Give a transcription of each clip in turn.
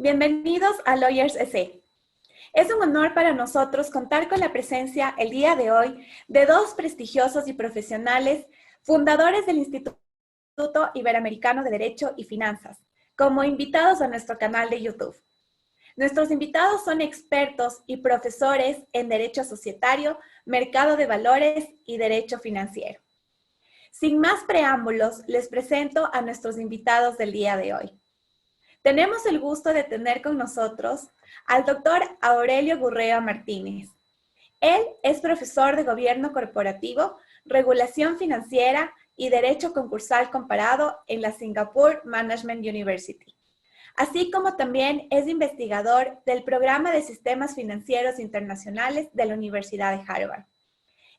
Bienvenidos a Lawyers SE. Es un honor para nosotros contar con la presencia el día de hoy de dos prestigiosos y profesionales fundadores del Instituto Iberoamericano de Derecho y Finanzas, como invitados a nuestro canal de YouTube. Nuestros invitados son expertos y profesores en Derecho Societario, Mercado de Valores y Derecho Financiero. Sin más preámbulos, les presento a nuestros invitados del día de hoy. Tenemos el gusto de tener con nosotros al doctor Aurelio Gurrea Martínez. Él es profesor de Gobierno Corporativo, Regulación Financiera y Derecho Concursal Comparado en la Singapore Management University, así como también es investigador del Programa de Sistemas Financieros Internacionales de la Universidad de Harvard.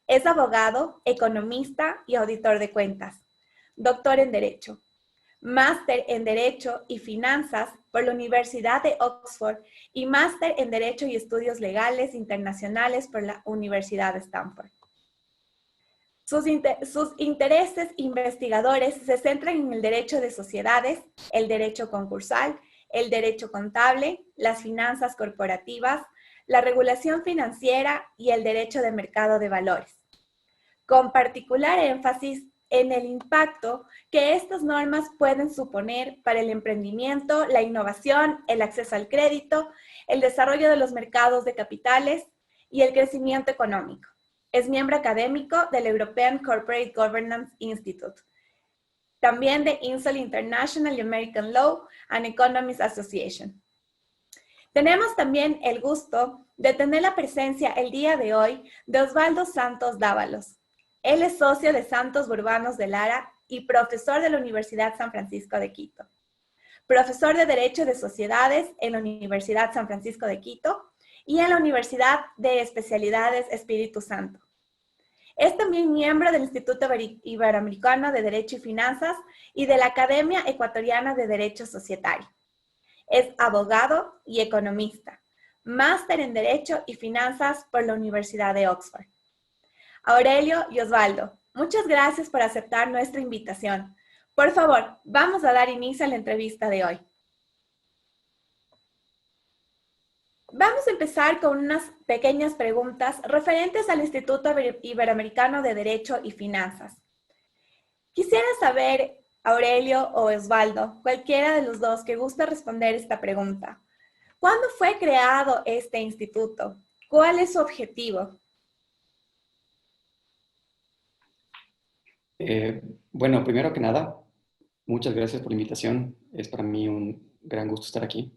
Es abogado, economista y auditor de cuentas, doctor en Derecho, máster en Derecho y Finanzas por la Universidad de Oxford y máster en Derecho y Estudios Legales Internacionales por la Universidad de Stanford. Sus intereses investigadores se centran en el derecho de sociedades, el derecho concursal, el derecho contable, las finanzas corporativas, la regulación financiera y el derecho de mercado de valores, con particular énfasis en el impacto que estas normas pueden suponer para el emprendimiento, la innovación, el acceso al crédito, el desarrollo de los mercados de capitales y el crecimiento económico. Es miembro académico del European Corporate Governance Institute, también de INSOL International y American Law and Economics Association. Tenemos también el gusto de tener la presencia el día de hoy de Osvaldo Santos Dávalos. Él es socio de Santos Burbanos de Lara y profesor de la Universidad San Francisco de Quito. Profesor de Derecho de Sociedades en la Universidad San Francisco de Quito y en la Universidad de Especialidades Espíritu Santo. Es también miembro del Instituto Iberoamericano de Derecho y Finanzas y de la Academia Ecuatoriana de Derecho Societario. Es abogado y economista, máster en Derecho y Finanzas por la Universidad de Oxford. Aurelio y Osvaldo, muchas gracias por aceptar nuestra invitación. Por favor, vamos a dar inicio a la entrevista de hoy. Vamos a empezar con unas pequeñas preguntas referentes al Instituto Iberoamericano de Derecho y Finanzas. Quisiera saber, Aurelio o Osvaldo, cualquiera de los dos que guste responder esta pregunta. ¿Cuándo fue creado este instituto? ¿Cuál es su objetivo? Bueno, primero que nada, muchas gracias por la invitación. Es para mí un gran gusto estar aquí.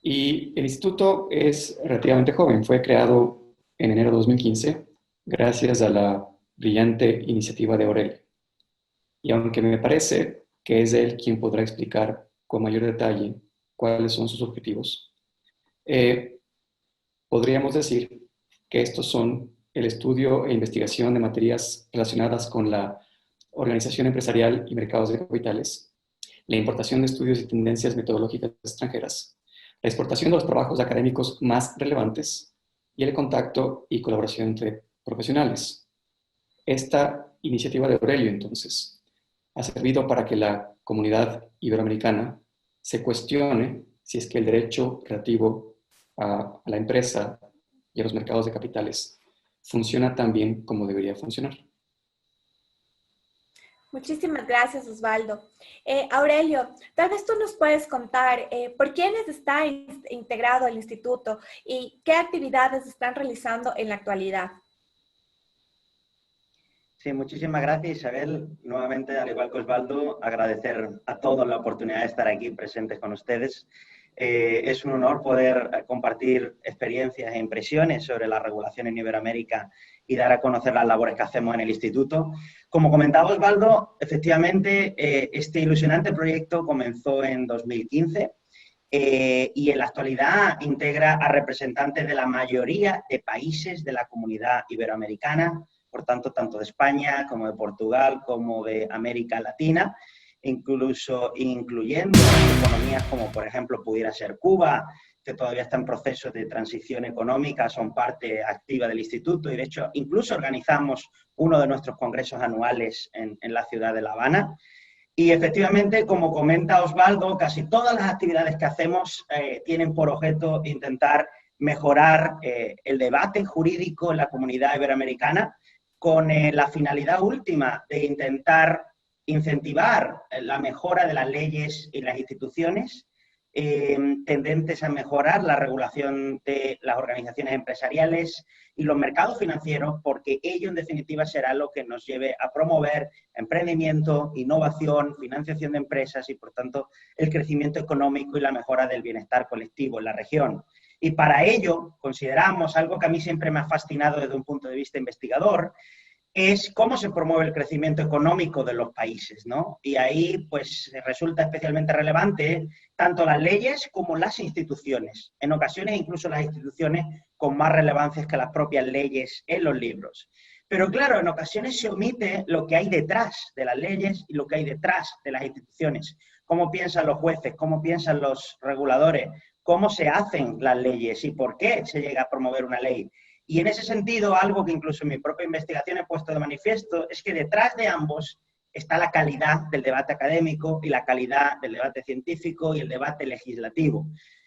Y el instituto es relativamente joven. Fue creado en enero de 2015 gracias a la brillante iniciativa de Aurelio. Y aunque me parece que es él quien podrá explicar con mayor detalle cuáles son sus objetivos, podríamos decir que estos son el estudio e investigación de materias relacionadas con la organización empresarial y mercados de capitales, la importación de estudios y tendencias metodológicas extranjeras, la exportación de los trabajos académicos más relevantes y el contacto y colaboración entre profesionales. Esta iniciativa de Aurelio, entonces, ha servido para que la comunidad iberoamericana se cuestione si es que el derecho relativo a la empresa y a los mercados de capitales funciona tan bien como debería funcionar. Muchísimas gracias, Osvaldo. Aurelio, tal vez tú nos puedes contar por quiénes está integrado el instituto y qué actividades están realizando en la actualidad. Sí, muchísimas gracias, Isabel. Nuevamente, al igual que Osvaldo, agradecer a todos la oportunidad de estar aquí presentes con ustedes. Es un honor poder compartir experiencias e impresiones sobre la regulación en Iberoamérica y dar a conocer las labores que hacemos en el instituto. Como comentaba Osvaldo, efectivamente, este ilusionante proyecto comenzó en 2015 y en la actualidad integra a representantes de la mayoría de países de la comunidad iberoamericana, por tanto, tanto de España como de Portugal, como de América Latina, incluso incluyendo economías como, por ejemplo, pudiera ser Cuba, que todavía está en proceso de transición económica, son parte activa del instituto y, de hecho, incluso organizamos uno de nuestros congresos anuales en la ciudad de La Habana. Y efectivamente, como comenta Osvaldo, casi todas las actividades que hacemos tienen por objeto intentar mejorar el debate jurídico en la comunidad iberoamericana con la finalidad última de intentar incentivar la mejora de las leyes y las instituciones tendentes a mejorar la regulación de las organizaciones empresariales y los mercados financieros, porque ello en definitiva será lo que nos lleve a promover emprendimiento, innovación, financiación de empresas y por tanto el crecimiento económico y la mejora del bienestar colectivo en la región. Y para ello consideramos algo que a mí siempre me ha fascinado desde un punto de vista investigador, es cómo se promueve el crecimiento económico de los países, ¿no? Y ahí, pues, resulta especialmente relevante tanto las leyes como las instituciones. En ocasiones, incluso las instituciones con más relevancia que las propias leyes en los libros. Pero claro, en ocasiones se omite lo que hay detrás de las leyes y lo que hay detrás de las instituciones. Cómo piensan los jueces, cómo piensan los reguladores, cómo se hacen las leyes y por qué se llega a promover una ley. Y en ese sentido, algo que incluso en mi propia investigación he puesto de manifiesto, es que detrás de ambos está la calidad del debate académico y la calidad del debate científico y el debate legislativo.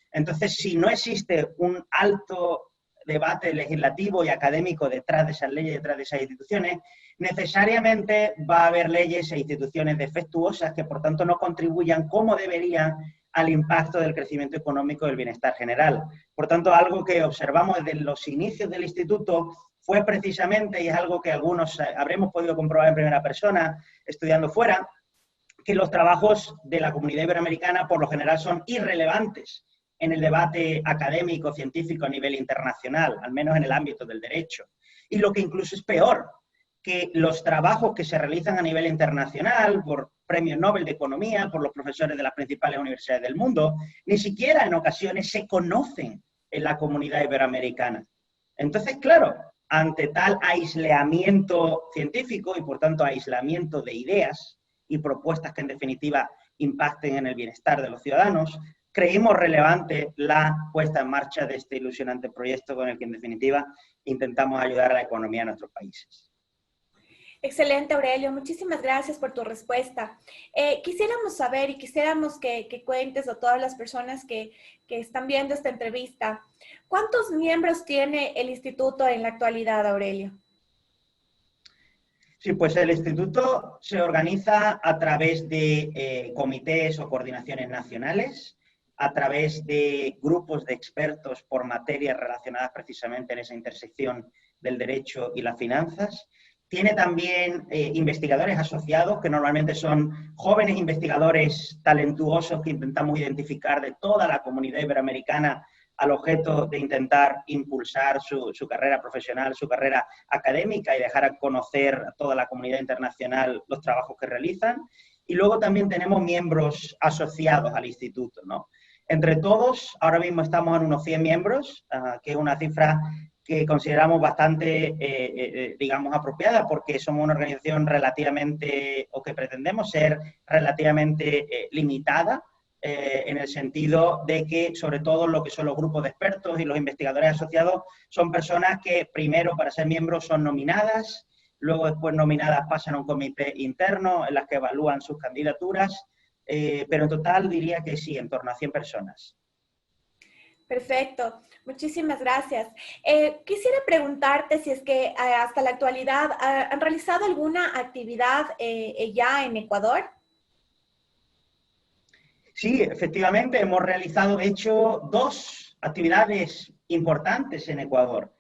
Entonces, si no existe un alto debate legislativo y académico detrás de esas leyes, detrás de esas instituciones, necesariamente va a haber leyes e instituciones defectuosas que, por tanto, no contribuyan como deberían al impacto del crecimiento económico y del bienestar general. Por tanto, algo que observamos desde los inicios del instituto fue precisamente, y es algo que algunos habremos podido comprobar en primera persona estudiando fuera, que los trabajos de la comunidad iberoamericana por lo general son irrelevantes en el debate académico, científico a nivel internacional, al menos en el ámbito del derecho. Y lo que incluso es peor, que los trabajos que se realizan a nivel internacional por premios Nobel de Economía, por los profesores de las principales universidades del mundo, ni siquiera en ocasiones se conocen en la comunidad iberoamericana. Entonces, claro, ante tal aislamiento científico y por tanto aislamiento de ideas y propuestas que en definitiva impacten en el bienestar de los ciudadanos, creímos relevante la puesta en marcha de este ilusionante proyecto con el que en definitiva intentamos ayudar a la economía de nuestros países. Excelente, Aurelio. Muchísimas gracias por tu respuesta. Quisiéramos saber y quisiéramos que cuentes a todas las personas que están viendo esta entrevista, ¿cuántos miembros tiene el instituto en la actualidad, Aurelio? Sí, pues el instituto se organiza a través de comités o coordinaciones nacionales, a través de grupos de expertos por materias relacionadas precisamente en esa intersección del derecho y las finanzas. Tiene también investigadores asociados, que normalmente son jóvenes investigadores talentuosos que intentamos identificar de toda la comunidad iberoamericana al objeto de intentar impulsar su carrera profesional, su carrera académica y dejar a conocer a toda la comunidad internacional los trabajos que realizan. Y luego también tenemos miembros asociados al instituto, ¿no? Entre todos, ahora mismo estamos en unos 100 miembros, que es una cifra que consideramos bastante, digamos, apropiada, porque somos una organización relativamente, o que pretendemos ser relativamente limitada, en el sentido de que, sobre todo, lo que son los grupos de expertos y los investigadores asociados son personas que, primero, para ser miembros, son nominadas, luego, después, nominadas pasan a un comité interno en las que evalúan sus candidaturas, pero en total diría que sí, en torno a 100 personas. Perfecto, muchísimas gracias. Quisiera preguntarte si es que hasta la actualidad han realizado alguna actividad ya en Ecuador. Sí, efectivamente, hemos realizado, de hecho, 2 actividades importantes en Ecuador.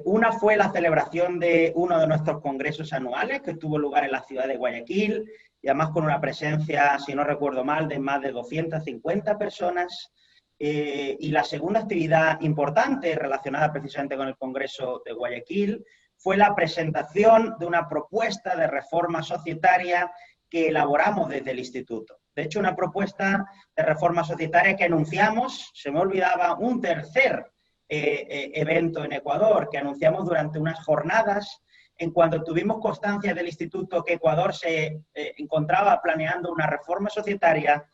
Una fue la celebración de uno de nuestros congresos anuales, que tuvo lugar en la ciudad de Guayaquil, y además con una presencia, si no recuerdo mal, de más de 250 personas. Y la segunda actividad importante relacionada precisamente con el Congreso de Guayaquil fue la presentación de una propuesta de reforma societaria que elaboramos desde el instituto. De hecho, una propuesta de reforma societaria que anunciamos, se me olvidaba, un tercer evento en Ecuador, que anunciamos durante unas jornadas en cuando tuvimos constancia del instituto que Ecuador se encontraba planeando una reforma societaria.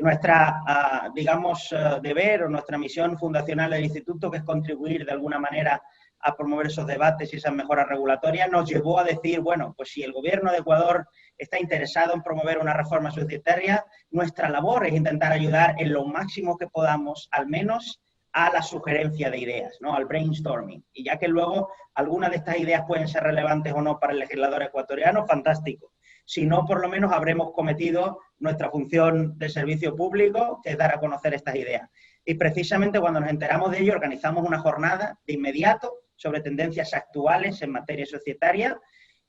Nuestra, digamos, deber o nuestra misión fundacional del instituto, que es contribuir de alguna manera a promover esos debates y esas mejoras regulatorias, nos llevó a decir, bueno, pues si el gobierno de Ecuador está interesado en promover una reforma societaria, nuestra labor es intentar ayudar en lo máximo que podamos, al menos a la sugerencia de ideas, ¿no? Al brainstorming. Y ya que luego algunas de estas ideas pueden ser relevantes o no para el legislador ecuatoriano, fantástico. Si no, por lo menos habremos cometido nuestra función de servicio público, que es dar a conocer estas ideas. Y precisamente cuando nos enteramos de ello, organizamos una jornada de inmediato sobre tendencias actuales en materia societaria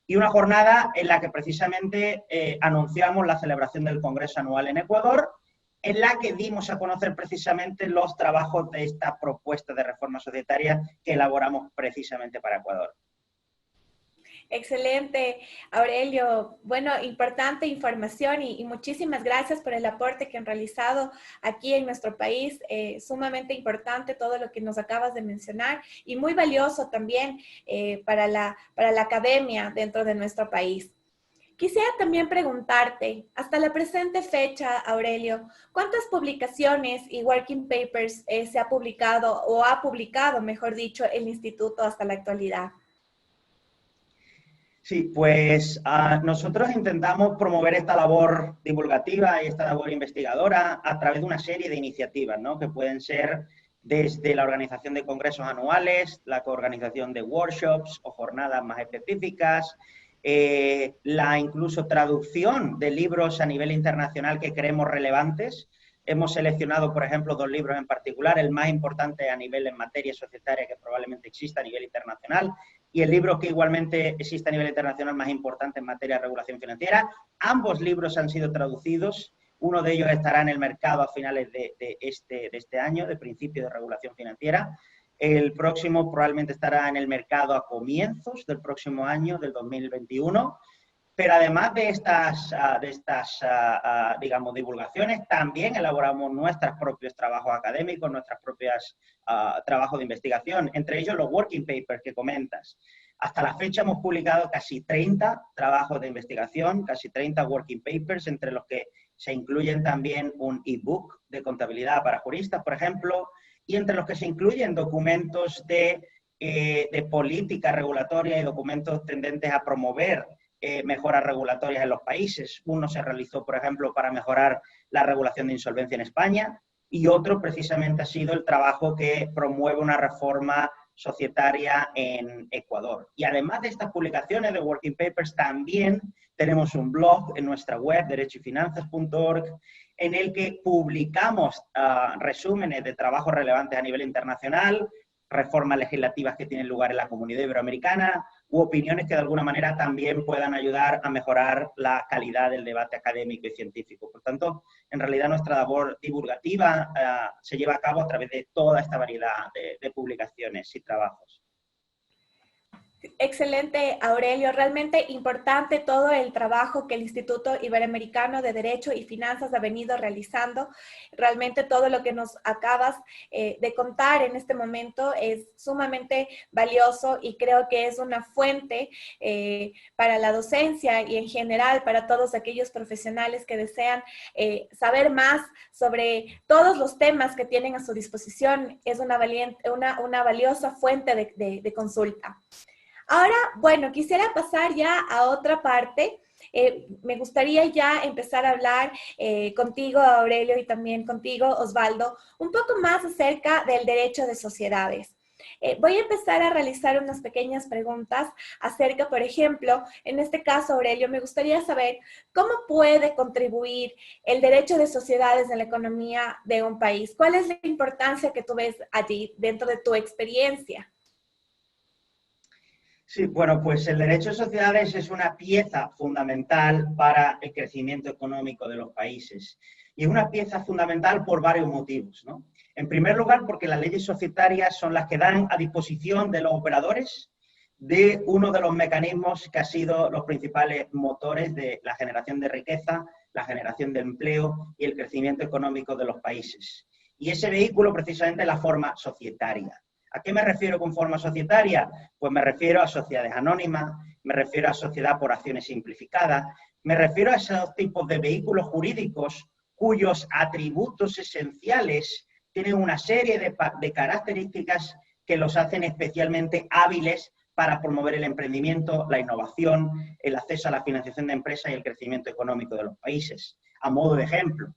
y una jornada en la que precisamente anunciamos la celebración del Congreso Anual en Ecuador, en la que dimos a conocer precisamente los trabajos de esta propuesta de reforma societaria que elaboramos precisamente para Ecuador. Excelente, Aurelio. Bueno, importante información y muchísimas gracias por el aporte que han realizado aquí en nuestro país. Sumamente importante todo lo que nos acabas de mencionar y muy valioso también para la academia dentro de nuestro país. Quisiera también preguntarte, hasta la presente fecha, Aurelio, ¿cuántas publicaciones y working papers se ha publicado o ha publicado, mejor dicho, el instituto hasta la actualidad? Sí, pues nosotros intentamos promover esta labor divulgativa y esta labor investigadora a través de una serie de iniciativas, ¿no? Que pueden ser desde la organización de congresos anuales, la coorganización de workshops o jornadas más específicas, la incluso traducción de libros a nivel internacional que creemos relevantes. Hemos seleccionado, por ejemplo, 2 libros en particular, el más importante a nivel en materia societaria que probablemente exista a nivel internacional, y el libro que igualmente existe a nivel internacional más importante en materia de regulación financiera. Ambos libros han sido traducidos, uno de ellos estará en el mercado a finales de este año, de principio de regulación financiera. El próximo probablemente estará en el mercado a comienzos del próximo año, del 2021. Pero además de estas digamos, divulgaciones, también elaboramos nuestros propios trabajos académicos, nuestros propios trabajos de investigación, entre ellos los working papers que comentas. Hasta la fecha hemos publicado casi 30 trabajos de investigación, casi 30 working papers, entre los que se incluyen también un ebook de contabilidad para juristas, por ejemplo, y entre los que se incluyen documentos de política regulatoria y documentos tendentes a promover mejoras regulatorias en los países. Uno se realizó, por ejemplo, para mejorar la regulación de insolvencia en España y otro precisamente ha sido el trabajo que promueve una reforma societaria en Ecuador. Y además de estas publicaciones de working papers, también tenemos un blog en nuestra web, derechoyfinanzas.org, en el que publicamos resúmenes de trabajos relevantes a nivel internacional, reformas legislativas que tienen lugar en la Comunidad Iberoamericana u opiniones que de alguna manera también puedan ayudar a mejorar la calidad del debate académico y científico. Por tanto, en realidad nuestra labor divulgativa se lleva a cabo a través de toda esta variedad de publicaciones y trabajos. Excelente, Aurelio. Realmente importante todo el trabajo que el Instituto Iberoamericano de Derecho y Finanzas ha venido realizando. Realmente todo lo que nos acabas de contar en este momento es sumamente valioso y creo que es una fuente para la docencia y en general para todos aquellos profesionales que desean saber más sobre todos los temas que tienen a su disposición. Es una valiosa fuente de consulta. Ahora, bueno, quisiera pasar ya a otra parte. Me gustaría ya empezar a hablar contigo, Aurelio, y también contigo, Osvaldo, un poco más acerca del derecho de sociedades. Voy a empezar a realizar unas pequeñas preguntas acerca, por ejemplo, en este caso, Aurelio, me gustaría saber cómo puede contribuir el derecho de sociedades en la economía de un país. ¿Cuál es la importancia que tú ves allí dentro de tu experiencia? Sí, bueno, pues el derecho de sociedades es una pieza fundamental para el crecimiento económico de los países. Y es una pieza fundamental por varios motivos, ¿no? En primer lugar, porque las leyes societarias son las que dan a disposición de los operadores de uno de los mecanismos que ha sido los principales motores de la generación de riqueza, la generación de empleo y el crecimiento económico de los países. Y ese vehículo precisamente es la forma societaria. ¿A qué me refiero con forma societaria? Pues me refiero a sociedades anónimas, me refiero a sociedad por acciones simplificadas, me refiero a esos tipos de vehículos jurídicos cuyos atributos esenciales tienen una serie de características que los hacen especialmente hábiles para promover el emprendimiento, la innovación, el acceso a la financiación de empresas y el crecimiento económico de los países. A modo de ejemplo,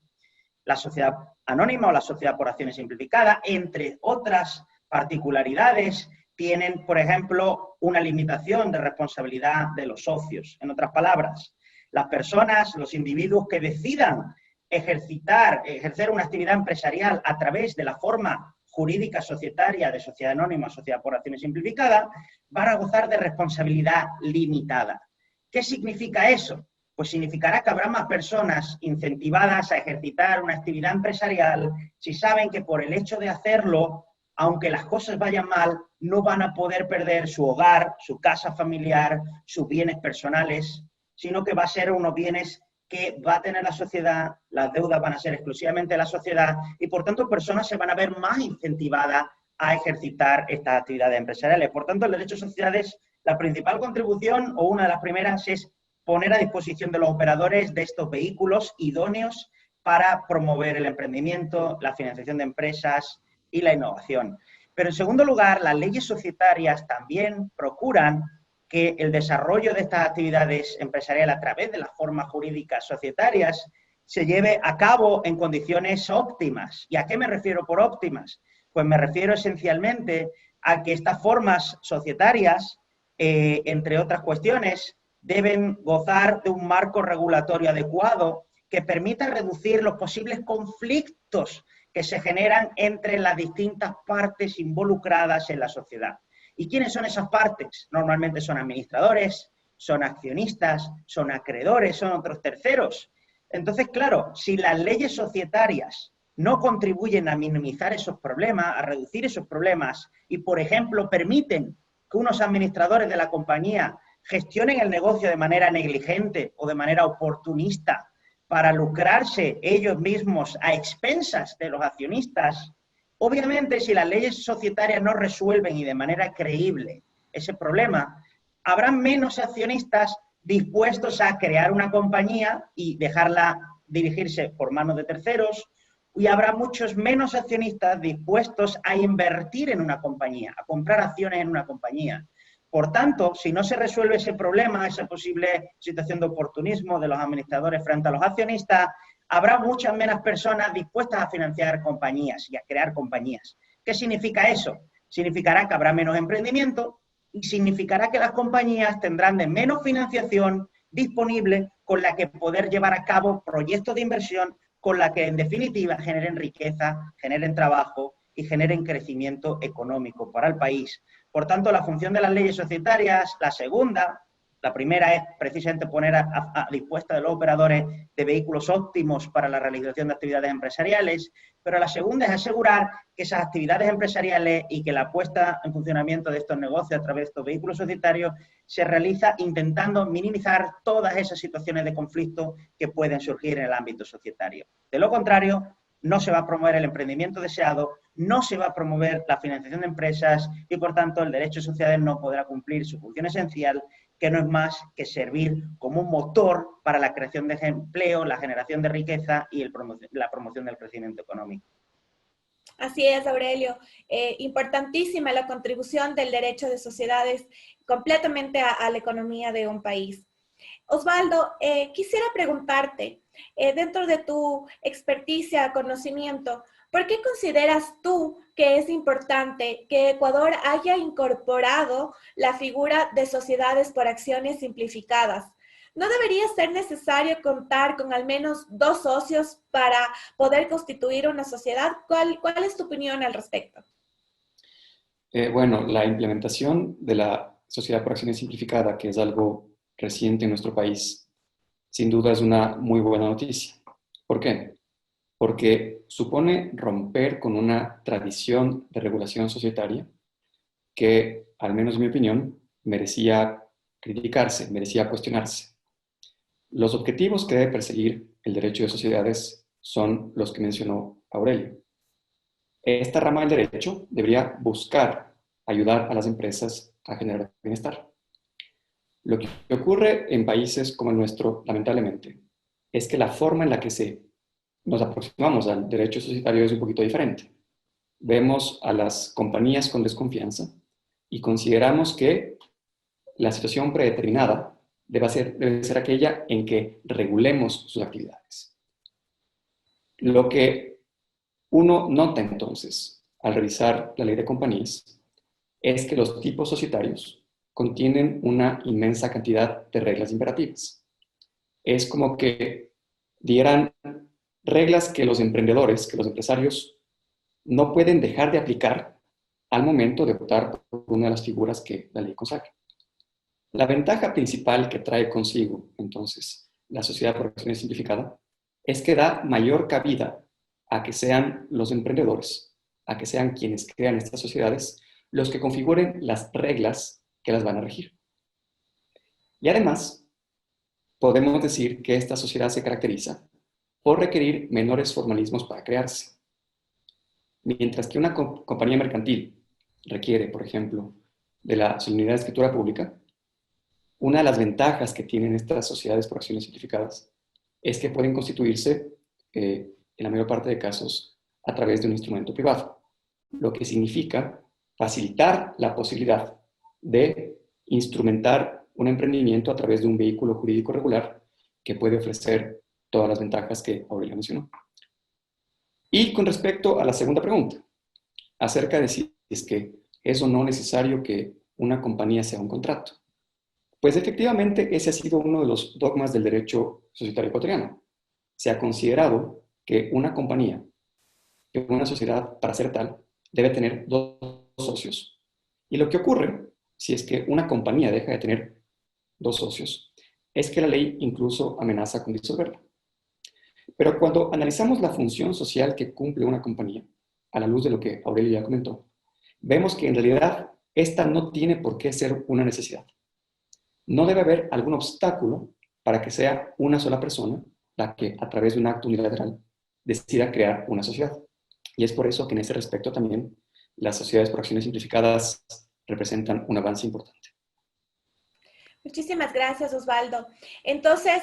la sociedad anónima o la sociedad por acciones simplificada, entre otras particularidades, tienen, por ejemplo, una limitación de responsabilidad de los socios. En otras palabras, las personas, los individuos que decidan ejercer una actividad empresarial a través de la forma jurídica societaria de sociedad anónima o sociedad por acciones simplificada, van a gozar de responsabilidad limitada. ¿Qué significa eso? Pues significará que habrá más personas incentivadas a ejercitar una actividad empresarial si saben que por el hecho de hacerlo, aunque las cosas vayan mal, no van a poder perder su hogar, su casa familiar, sus bienes personales, sino que va a ser unos bienes que va a tener la sociedad, las deudas van a ser exclusivamente de la sociedad y por tanto personas se van a ver más incentivadas a ejercitar estas actividades empresariales. Por tanto, el derecho de sociedades, la principal contribución o una de las primeras es poner a disposición de los operadores de estos vehículos idóneos para promover el emprendimiento, la financiación de empresas y la innovación. Pero en segundo lugar, las leyes societarias también procuran que el desarrollo de estas actividades empresariales a través de las formas jurídicas societarias se lleve a cabo en condiciones óptimas. ¿Y a qué me refiero por óptimas? Pues me refiero esencialmente a que estas formas societarias, entre otras cuestiones, deben gozar de un marco regulatorio adecuado que permita reducir los posibles conflictos que se generan entre las distintas partes involucradas en la sociedad. ¿Y quiénes son esas partes? Normalmente son administradores, son accionistas, son acreedores, son otros terceros. Entonces, claro, si las leyes societarias no contribuyen a minimizar esos problemas, a reducir esos problemas y, por ejemplo, permiten que unos administradores de la compañía gestionen el negocio de manera negligente o de manera oportunista para lucrarse ellos mismos a expensas de los accionistas, obviamente, si las leyes societarias no resuelven y de manera creíble ese problema, habrá menos accionistas dispuestos a crear una compañía y dejarla dirigirse por manos de terceros, y habrá muchos menos accionistas dispuestos a invertir en una compañía, a comprar acciones en una compañía. Por tanto, si no se resuelve ese problema, esa posible situación de oportunismo de los administradores frente a los accionistas, habrá muchas menos personas dispuestas a financiar compañías y a crear compañías. ¿Qué significa eso? Significará que habrá menos emprendimiento y significará que las compañías tendrán de menos financiación disponible con la que poder llevar a cabo proyectos de inversión con la que, en definitiva, generen riqueza, generen trabajo y generen crecimiento económico para el país. Por tanto, la función de las leyes societarias, la segunda, la primera es precisamente poner a dispuesta de los operadores de vehículos óptimos para la realización de actividades empresariales, pero la segunda es asegurar que esas actividades empresariales y que la puesta en funcionamiento de estos negocios a través de estos vehículos societarios se realiza intentando minimizar todas esas situaciones de conflicto que pueden surgir en el ámbito societario. De lo contrario, no se va a promover el emprendimiento deseado, no se va a promover la financiación de empresas y, por tanto, el derecho de sociedades no podrá cumplir su función esencial, que no es más que servir como un motor para la creación de empleo, la generación de riqueza y la promoción del crecimiento económico. Así es, Aurelio. Importantísima la contribución del derecho de sociedades completamente a la economía de un país. Osvaldo, quisiera preguntarte, dentro de tu experticia, conocimiento, ¿por qué consideras tú que es importante que Ecuador haya incorporado la figura de sociedades por acciones simplificadas? ¿No debería ser necesario contar con al menos 2 socios para poder constituir una sociedad? ¿Cuál es tu opinión al respecto? Bueno, la implementación de la sociedad por acciones simplificada, que es algo reciente en nuestro país, sin duda es una muy buena noticia. ¿Por qué? Porque supone romper con una tradición de regulación societaria que, al menos en mi opinión, merecía criticarse, merecía cuestionarse. Los objetivos que debe perseguir el derecho de sociedades son los que mencionó Aurelio. Esta rama del derecho debería buscar ayudar a las empresas a generar bienestar. Lo que ocurre en países como el nuestro, lamentablemente, es que la forma en la que nos aproximamos al derecho societario es un poquito diferente. vemos a las compañías con desconfianza y consideramos que la situación predeterminada debe ser aquella en que regulemos sus actividades. Lo que uno nota entonces al revisar la ley de compañías es que los tipos societarios contienen una inmensa cantidad de reglas imperativas. Es como que dieran reglas que los emprendedores, que los empresarios no pueden dejar de aplicar al momento de optar por una de las figuras que la ley consagra. La ventaja principal que trae consigo, entonces, la sociedad por acciones simplificada es que da mayor cabida a que sean los emprendedores, a que sean quienes crean estas sociedades, los que configuren las reglas que las van a regir. Y además, podemos decir que esta sociedad se caracteriza por requerir menores formalismos para crearse. Mientras que una compañía mercantil requiere, por ejemplo, de la solemnidad de escritura pública, una de las ventajas que tienen estas sociedades por acciones simplificadas es que pueden constituirse, en la mayor parte de casos, a través de un instrumento privado, lo que significa facilitar la posibilidad de instrumentar un emprendimiento a través de un vehículo jurídico regular que puede ofrecer todas las ventajas que Aurelio mencionó. Y con respecto a la segunda pregunta, acerca de si es que es o no necesario que una compañía sea un contrato. Pues efectivamente ese ha sido uno de los dogmas del derecho societario ecuatoriano. Se ha considerado que una compañía, que una sociedad, para ser tal, debe tener dos socios. Y lo que ocurre, si es que una compañía deja de tener dos socios, es que la ley incluso amenaza con disolverla. Pero cuando analizamos la función social que cumple una compañía, a la luz de lo que Aurelio ya comentó, vemos que en realidad esta no tiene por qué ser una necesidad. No debe haber algún obstáculo para que sea una sola persona la que, a través de un acto unilateral, decida crear una sociedad. Y es por eso que en ese respecto también las sociedades por acciones simplificadas representan un avance importante. Muchísimas gracias, Osvaldo. Entonces,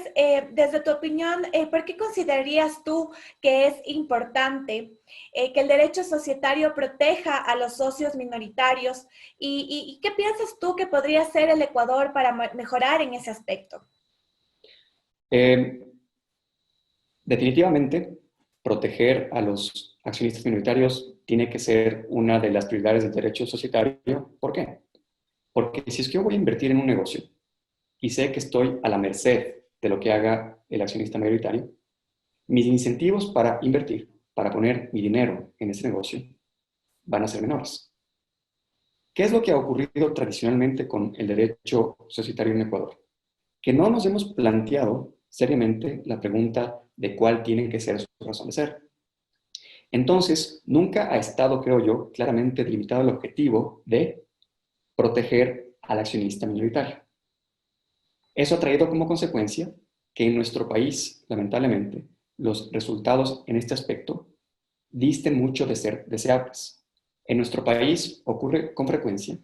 desde tu opinión, ¿por qué considerarías tú que es importante que el derecho societario proteja a los socios minoritarios? ¿Y qué piensas tú que podría hacer el Ecuador para mejorar en ese aspecto? Definitivamente, proteger a los accionistas minoritarios tiene que ser una de las prioridades del derecho societario. ¿Por qué? Porque si es que yo voy a invertir en un negocio y sé que estoy a la merced de lo que haga el accionista mayoritario, mis incentivos para invertir, para poner mi dinero en ese negocio, van a ser menores. ¿Qué es lo que ha ocurrido tradicionalmente con el derecho societario en Ecuador? Que no nos hemos planteado seriamente la pregunta de cuál tiene que ser su razón de ser. Entonces, nunca ha estado, creo yo, claramente delimitado el objetivo de proteger al accionista minoritario. Eso ha traído como consecuencia que en nuestro país, lamentablemente, los resultados en este aspecto disten mucho de ser deseables. En nuestro país ocurre con frecuencia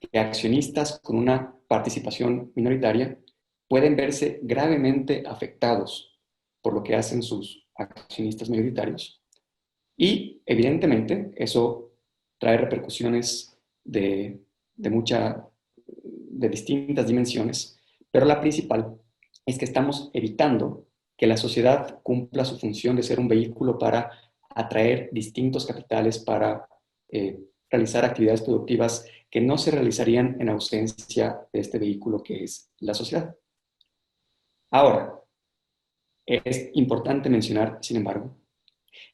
que accionistas con una participación minoritaria pueden verse gravemente afectados por lo que hacen sus accionistas mayoritarios. Y evidentemente eso trae repercusiones de distintas dimensiones, pero la principal es que estamos evitando que la sociedad cumpla su función de ser un vehículo para atraer distintos capitales, para realizar actividades productivas que no se realizarían en ausencia de este vehículo que es la sociedad. Ahora, es importante mencionar, sin embargo,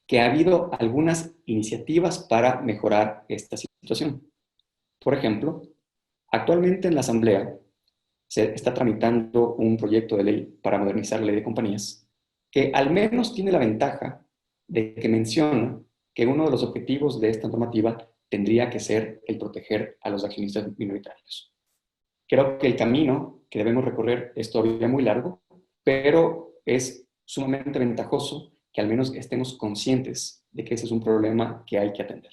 que ha habido algunas iniciativas para mejorar esta situación. Por ejemplo, actualmente en la Asamblea se está tramitando un proyecto de ley para modernizar la ley de compañías, que al menos tiene la ventaja de que menciona que uno de los objetivos de esta normativa tendría que ser el proteger a los accionistas minoritarios. Creo que el camino que debemos recorrer es todavía muy largo, pero es sumamente ventajoso que al menos estemos conscientes de que ese es un problema que hay que atender.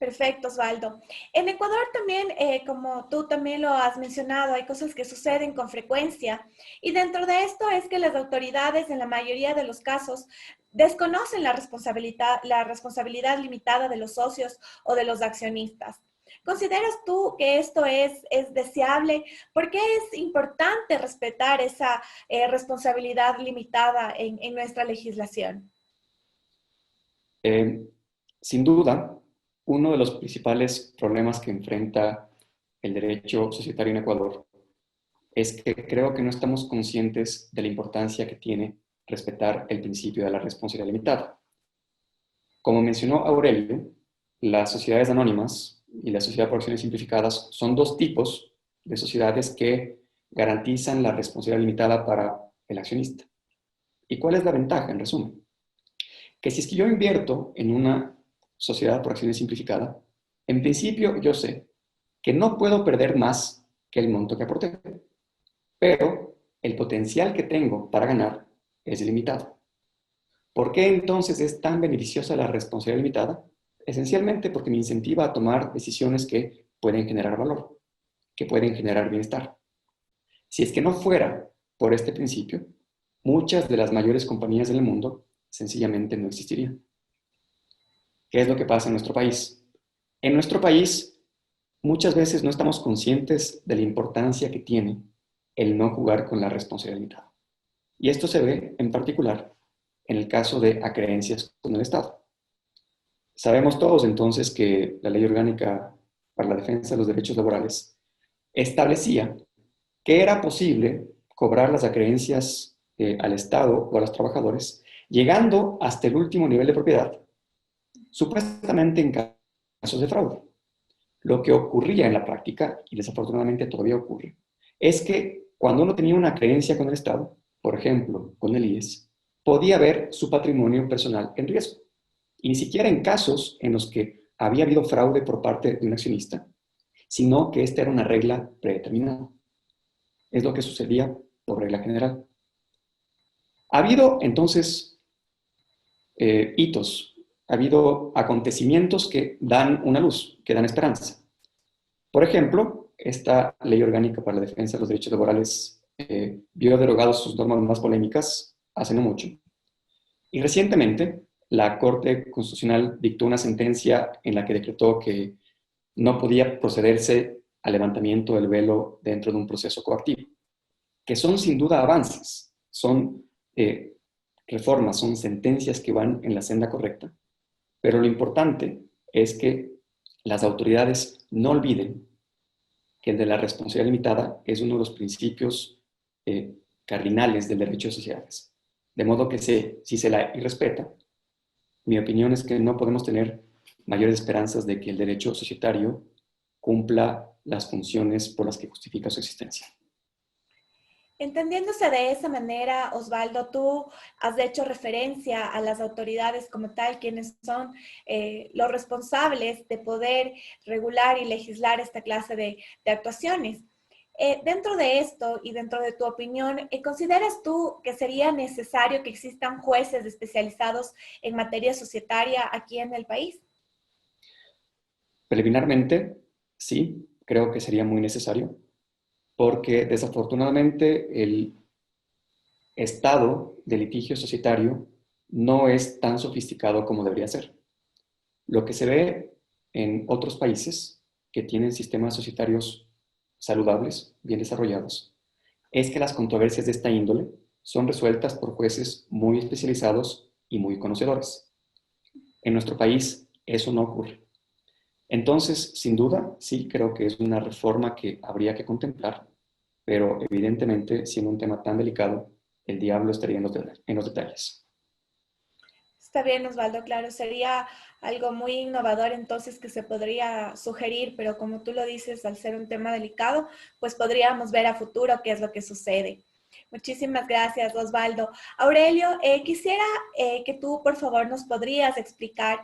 Perfecto, Osvaldo. En Ecuador también, como tú también lo has mencionado, hay cosas que suceden con frecuencia y dentro de esto es que las autoridades en la mayoría de los casos desconocen la responsabilidad limitada de los socios o de los accionistas. ¿Consideras tú que esto es deseable? ¿Por qué es importante respetar esa responsabilidad limitada en nuestra legislación? Sin duda, uno de los principales problemas que enfrenta el derecho societario en Ecuador es que creo que no estamos conscientes de la importancia que tiene respetar el principio de la responsabilidad limitada. Como mencionó Aurelio, las sociedades anónimas y la sociedad por acciones simplificadas son dos tipos de sociedades que garantizan la responsabilidad limitada para el accionista. ¿Y cuál es la ventaja, en resumen? Que si es que yo invierto en una sociedad por acciones simplificada, en principio yo sé que no puedo perder más que el monto que aporté, pero el potencial que tengo para ganar es ilimitado. ¿Por qué entonces es tan beneficiosa la responsabilidad limitada? Esencialmente porque me incentiva a tomar decisiones que pueden generar valor, que pueden generar bienestar. Si es que no fuera por este principio, muchas de las mayores compañías del mundo sencillamente no existirían. ¿Qué es lo que pasa en nuestro país? En nuestro país, muchas veces no estamos conscientes de la importancia que tiene el no jugar con la responsabilidad limitada. Y esto se ve, en particular, en el caso de acreencias con el Estado. Sabemos todos entonces que la Ley Orgánica para la Defensa de los Derechos Laborales establecía que era posible cobrar las acreencias al Estado o a los trabajadores, llegando hasta el último nivel de propiedad, supuestamente en casos de fraude. Lo que ocurría en la práctica, y desafortunadamente todavía ocurre, es que cuando uno tenía una creencia con el Estado, por ejemplo, con el IES, podía ver su patrimonio personal en riesgo. Y ni siquiera en casos en los que había habido fraude por parte de un accionista, sino que esta era una regla predeterminada. Es lo que sucedía por regla general. Ha habido entonces hitos, ha habido acontecimientos que dan una luz, que dan esperanza. Por ejemplo, esta Ley Orgánica para la Defensa de los Derechos Laborales vio derogadas sus normas más polémicas hace no mucho. Y recientemente, la Corte Constitucional dictó una sentencia en la que decretó que no podía procederse al levantamiento del velo dentro de un proceso coactivo, que son sin duda avances, son reformas, son sentencias que van en la senda correcta, pero lo importante es que las autoridades no olviden que el de la responsabilidad limitada es uno de los principios cardinales del derecho de sociedades. De modo que si se la irrespeta, mi opinión es que no podemos tener mayores esperanzas de que el derecho societario cumpla las funciones por las que justifica su existencia. Entendiéndose de esa manera, Osvaldo, tú has hecho referencia a las autoridades como tal, quienes son los responsables de poder regular y legislar esta clase de actuaciones. Dentro de esto y dentro de tu opinión, ¿consideras tú que sería necesario que existan jueces especializados en materia societaria aquí en el país? Preliminarmente, sí, creo que sería muy necesario, porque desafortunadamente el estado de litigio societario no es tan sofisticado como debería ser. Lo que se ve en otros países que tienen sistemas societarios saludables, bien desarrollados, es que las controversias de esta índole son resueltas por jueces muy especializados y muy conocedores. En nuestro país eso no ocurre. Entonces, sin duda, sí creo que es una reforma que habría que contemplar, pero evidentemente, siendo un tema tan delicado, el diablo estaría en los detalles. Está bien, Osvaldo, claro, sería algo muy innovador entonces que se podría sugerir, pero como tú lo dices, al ser un tema delicado, pues podríamos ver a futuro qué es lo que sucede. Muchísimas gracias, Osvaldo. Aurelio, quisiera que tú, por favor, nos podrías explicar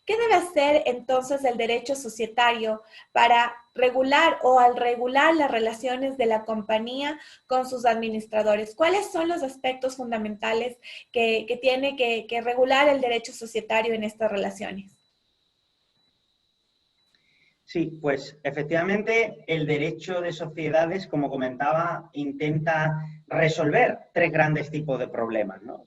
qué debe hacer entonces el derecho societario para regular o al regular las relaciones de la compañía con sus administradores. ¿Cuáles son los aspectos fundamentales que tiene que regular el derecho societario en estas relaciones? Sí, pues efectivamente el derecho de sociedades, como comentaba, intenta resolver tres grandes tipos de problemas, ¿no?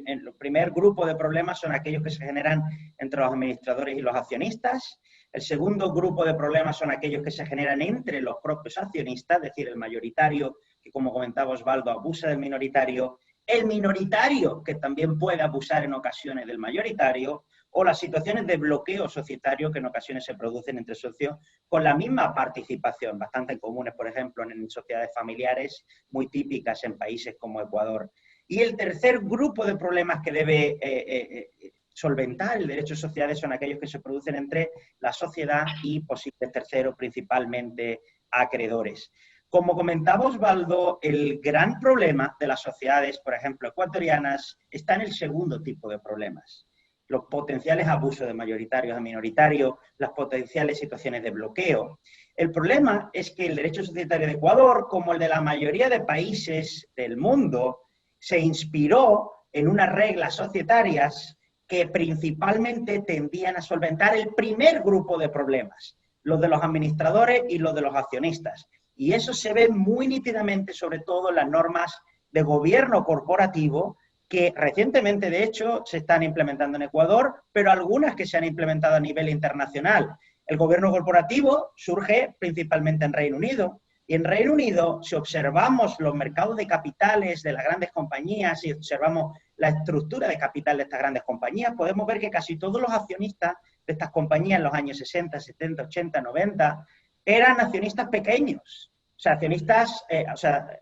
El primer grupo de problemas son aquellos que se generan entre los administradores y los accionistas. El segundo grupo de problemas son aquellos que se generan entre los propios accionistas, es decir, el mayoritario, que como comentaba Osvaldo, abusa del minoritario, el minoritario, que también puede abusar en ocasiones del mayoritario, o las situaciones de bloqueo societario que en ocasiones se producen entre socios con la misma participación, bastante comunes, por ejemplo, en sociedades familiares, muy típicas en países como Ecuador. Y el tercer grupo de problemas que debe solventar el derecho de sociedades son aquellos que se producen entre la sociedad y posibles terceros, principalmente acreedores. Como comentaba Osvaldo, el gran problema de las sociedades, por ejemplo, ecuatorianas, está en el segundo tipo de problemas. Los potenciales abusos de mayoritarios a minoritarios, las potenciales situaciones de bloqueo. El problema es que el derecho societario de Ecuador, como el de la mayoría de países del mundo, se inspiró en unas reglas societarias que principalmente tendían a solventar el primer grupo de problemas, los de los administradores y los de los accionistas. Y eso se ve muy nítidamente, sobre todo en las normas de gobierno corporativo, que recientemente, de hecho, se están implementando en Ecuador, pero algunas que se han implementado a nivel internacional. El gobierno corporativo surge principalmente en Reino Unido, y en Reino Unido, si observamos los mercados de capitales de las grandes compañías, si observamos la estructura de capital de estas grandes compañías, podemos ver que casi todos los accionistas de estas compañías en los años 60, 70, 80, 90, eran accionistas pequeños. O sea, accionistas,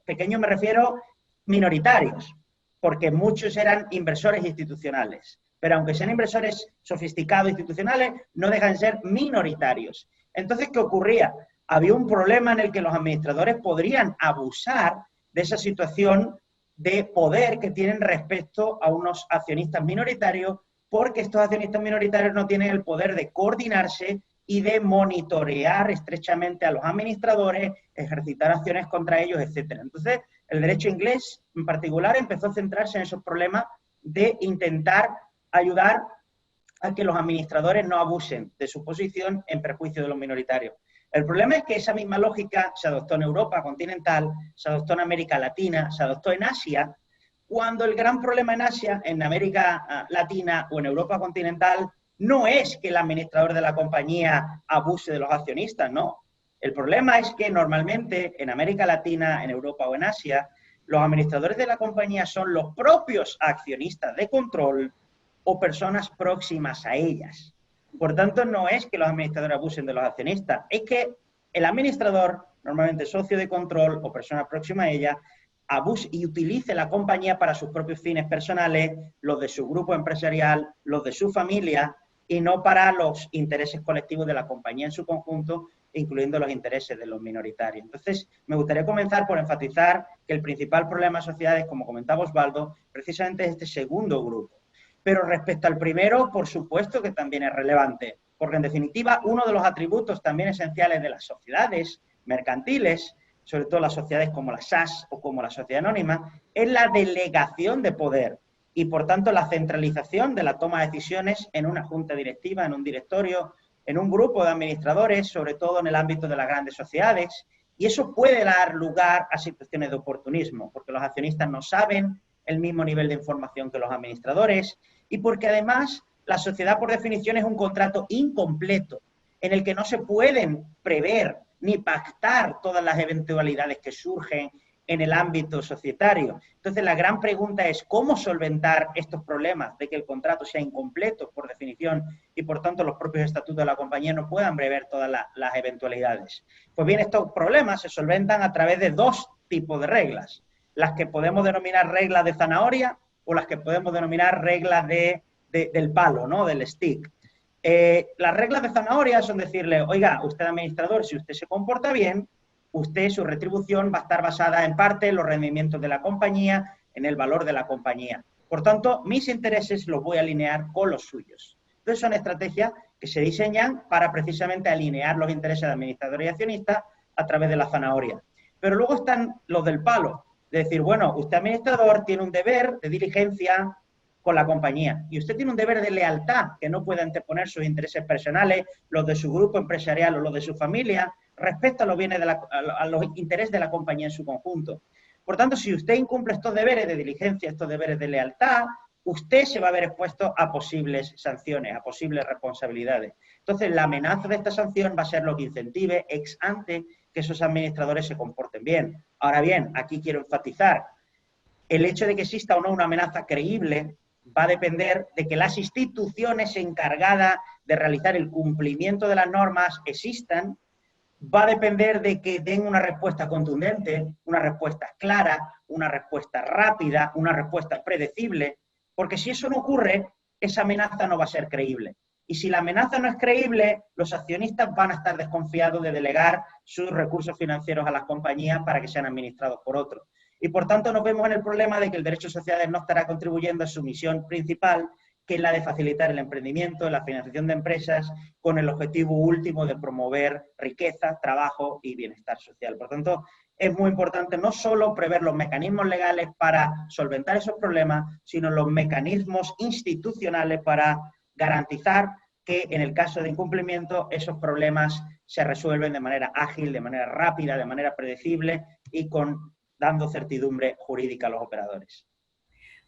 pequeños me refiero minoritarios, porque muchos eran inversores institucionales. Pero aunque sean inversores sofisticados institucionales, no dejan de ser minoritarios. Entonces, ¿qué ocurría? Había un problema en el que los administradores podrían abusar de esa situación de poder que tienen respecto a unos accionistas minoritarios, porque estos accionistas minoritarios no tienen el poder de coordinarse y de monitorear estrechamente a los administradores, ejercitar acciones contra ellos, etc. Entonces, el derecho inglés, en particular, empezó a centrarse en esos problemas de intentar ayudar a que los administradores no abusen de su posición en perjuicio de los minoritarios. El problema es que esa misma lógica se adoptó en Europa continental, se adoptó en América Latina, se adoptó en Asia, cuando el gran problema en Asia, en América Latina o en Europa continental, no es que el administrador de la compañía abuse de los accionistas, no. El problema es que normalmente en América Latina, en Europa o en Asia, los administradores de la compañía son los propios accionistas de control o personas próximas a ellas. Por tanto, no es que los administradores abusen de los accionistas, es que el administrador, normalmente socio de control o persona próxima a ella, abuse y utilice la compañía para sus propios fines personales, los de su grupo empresarial, los de su familia, y no para los intereses colectivos de la compañía en su conjunto, incluyendo los intereses de los minoritarios. Entonces, me gustaría comenzar por enfatizar que el principal problema de sociedades, como comentaba Osvaldo, precisamente es este segundo grupo. Pero respecto al primero, por supuesto que también es relevante, porque en definitiva uno de los atributos también esenciales de las sociedades mercantiles, sobre todo las sociedades como la SAS o como la sociedad anónima, es la delegación de poder y por tanto la centralización de la toma de decisiones en una junta directiva, en un directorio, en un grupo de administradores, sobre todo en el ámbito de las grandes sociedades, y eso puede dar lugar a situaciones de oportunismo, porque los accionistas no saben el mismo nivel de información que los administradores, y porque además la sociedad por definición es un contrato incompleto en el que no se pueden prever ni pactar todas las eventualidades que surgen en el ámbito societario. Entonces la gran pregunta es cómo solventar estos problemas de que el contrato sea incompleto por definición y por tanto los propios estatutos de la compañía no puedan prever todas las eventualidades. Pues bien, estos problemas se solventan a través de dos tipos de reglas, las que podemos denominar reglas de zanahoria o las que podemos denominar reglas del palo, ¿no? Del stick. Las reglas de zanahoria son decirle, oiga, usted administrador, si usted se comporta bien, usted, su retribución va a estar basada en parte en los rendimientos de la compañía, en el valor de la compañía. Por tanto, mis intereses los voy a alinear con los suyos. Entonces, son estrategias que se diseñan para precisamente alinear los intereses de administrador y accionista a través de la zanahoria. Pero luego están los del palo. De decir, bueno, usted administrador tiene un deber de diligencia con la compañía. Y usted tiene un deber de lealtad que no puede anteponer sus intereses personales, los de su grupo empresarial o los de su familia, respecto a los bienes a los intereses de la compañía en su conjunto. Por tanto, si usted incumple estos deberes de diligencia, estos deberes de lealtad, usted se va a ver expuesto a posibles sanciones, a posibles responsabilidades. Entonces, la amenaza de esta sanción va a ser lo que incentive ex ante que esos administradores se comporten bien. Ahora bien, aquí quiero enfatizar, el hecho de que exista o no una amenaza creíble va a depender de que las instituciones encargadas de realizar el cumplimiento de las normas existan, va a depender de que den una respuesta contundente, una respuesta clara, una respuesta rápida, una respuesta predecible, porque si eso no ocurre, esa amenaza no va a ser creíble. Y si la amenaza no es creíble, los accionistas van a estar desconfiados de delegar sus recursos financieros a las compañías para que sean administrados por otros. Y por tanto nos vemos en el problema de que el derecho de sociedades no estará contribuyendo a su misión principal, que es la de facilitar el emprendimiento, la financiación de empresas, con el objetivo último de promover riqueza, trabajo y bienestar social. Por tanto, es muy importante no solo prever los mecanismos legales para solventar esos problemas, sino los mecanismos institucionales para garantizar que en el caso de incumplimiento esos problemas se resuelven de manera ágil, de manera rápida, de manera predecible y dando certidumbre jurídica a los operadores.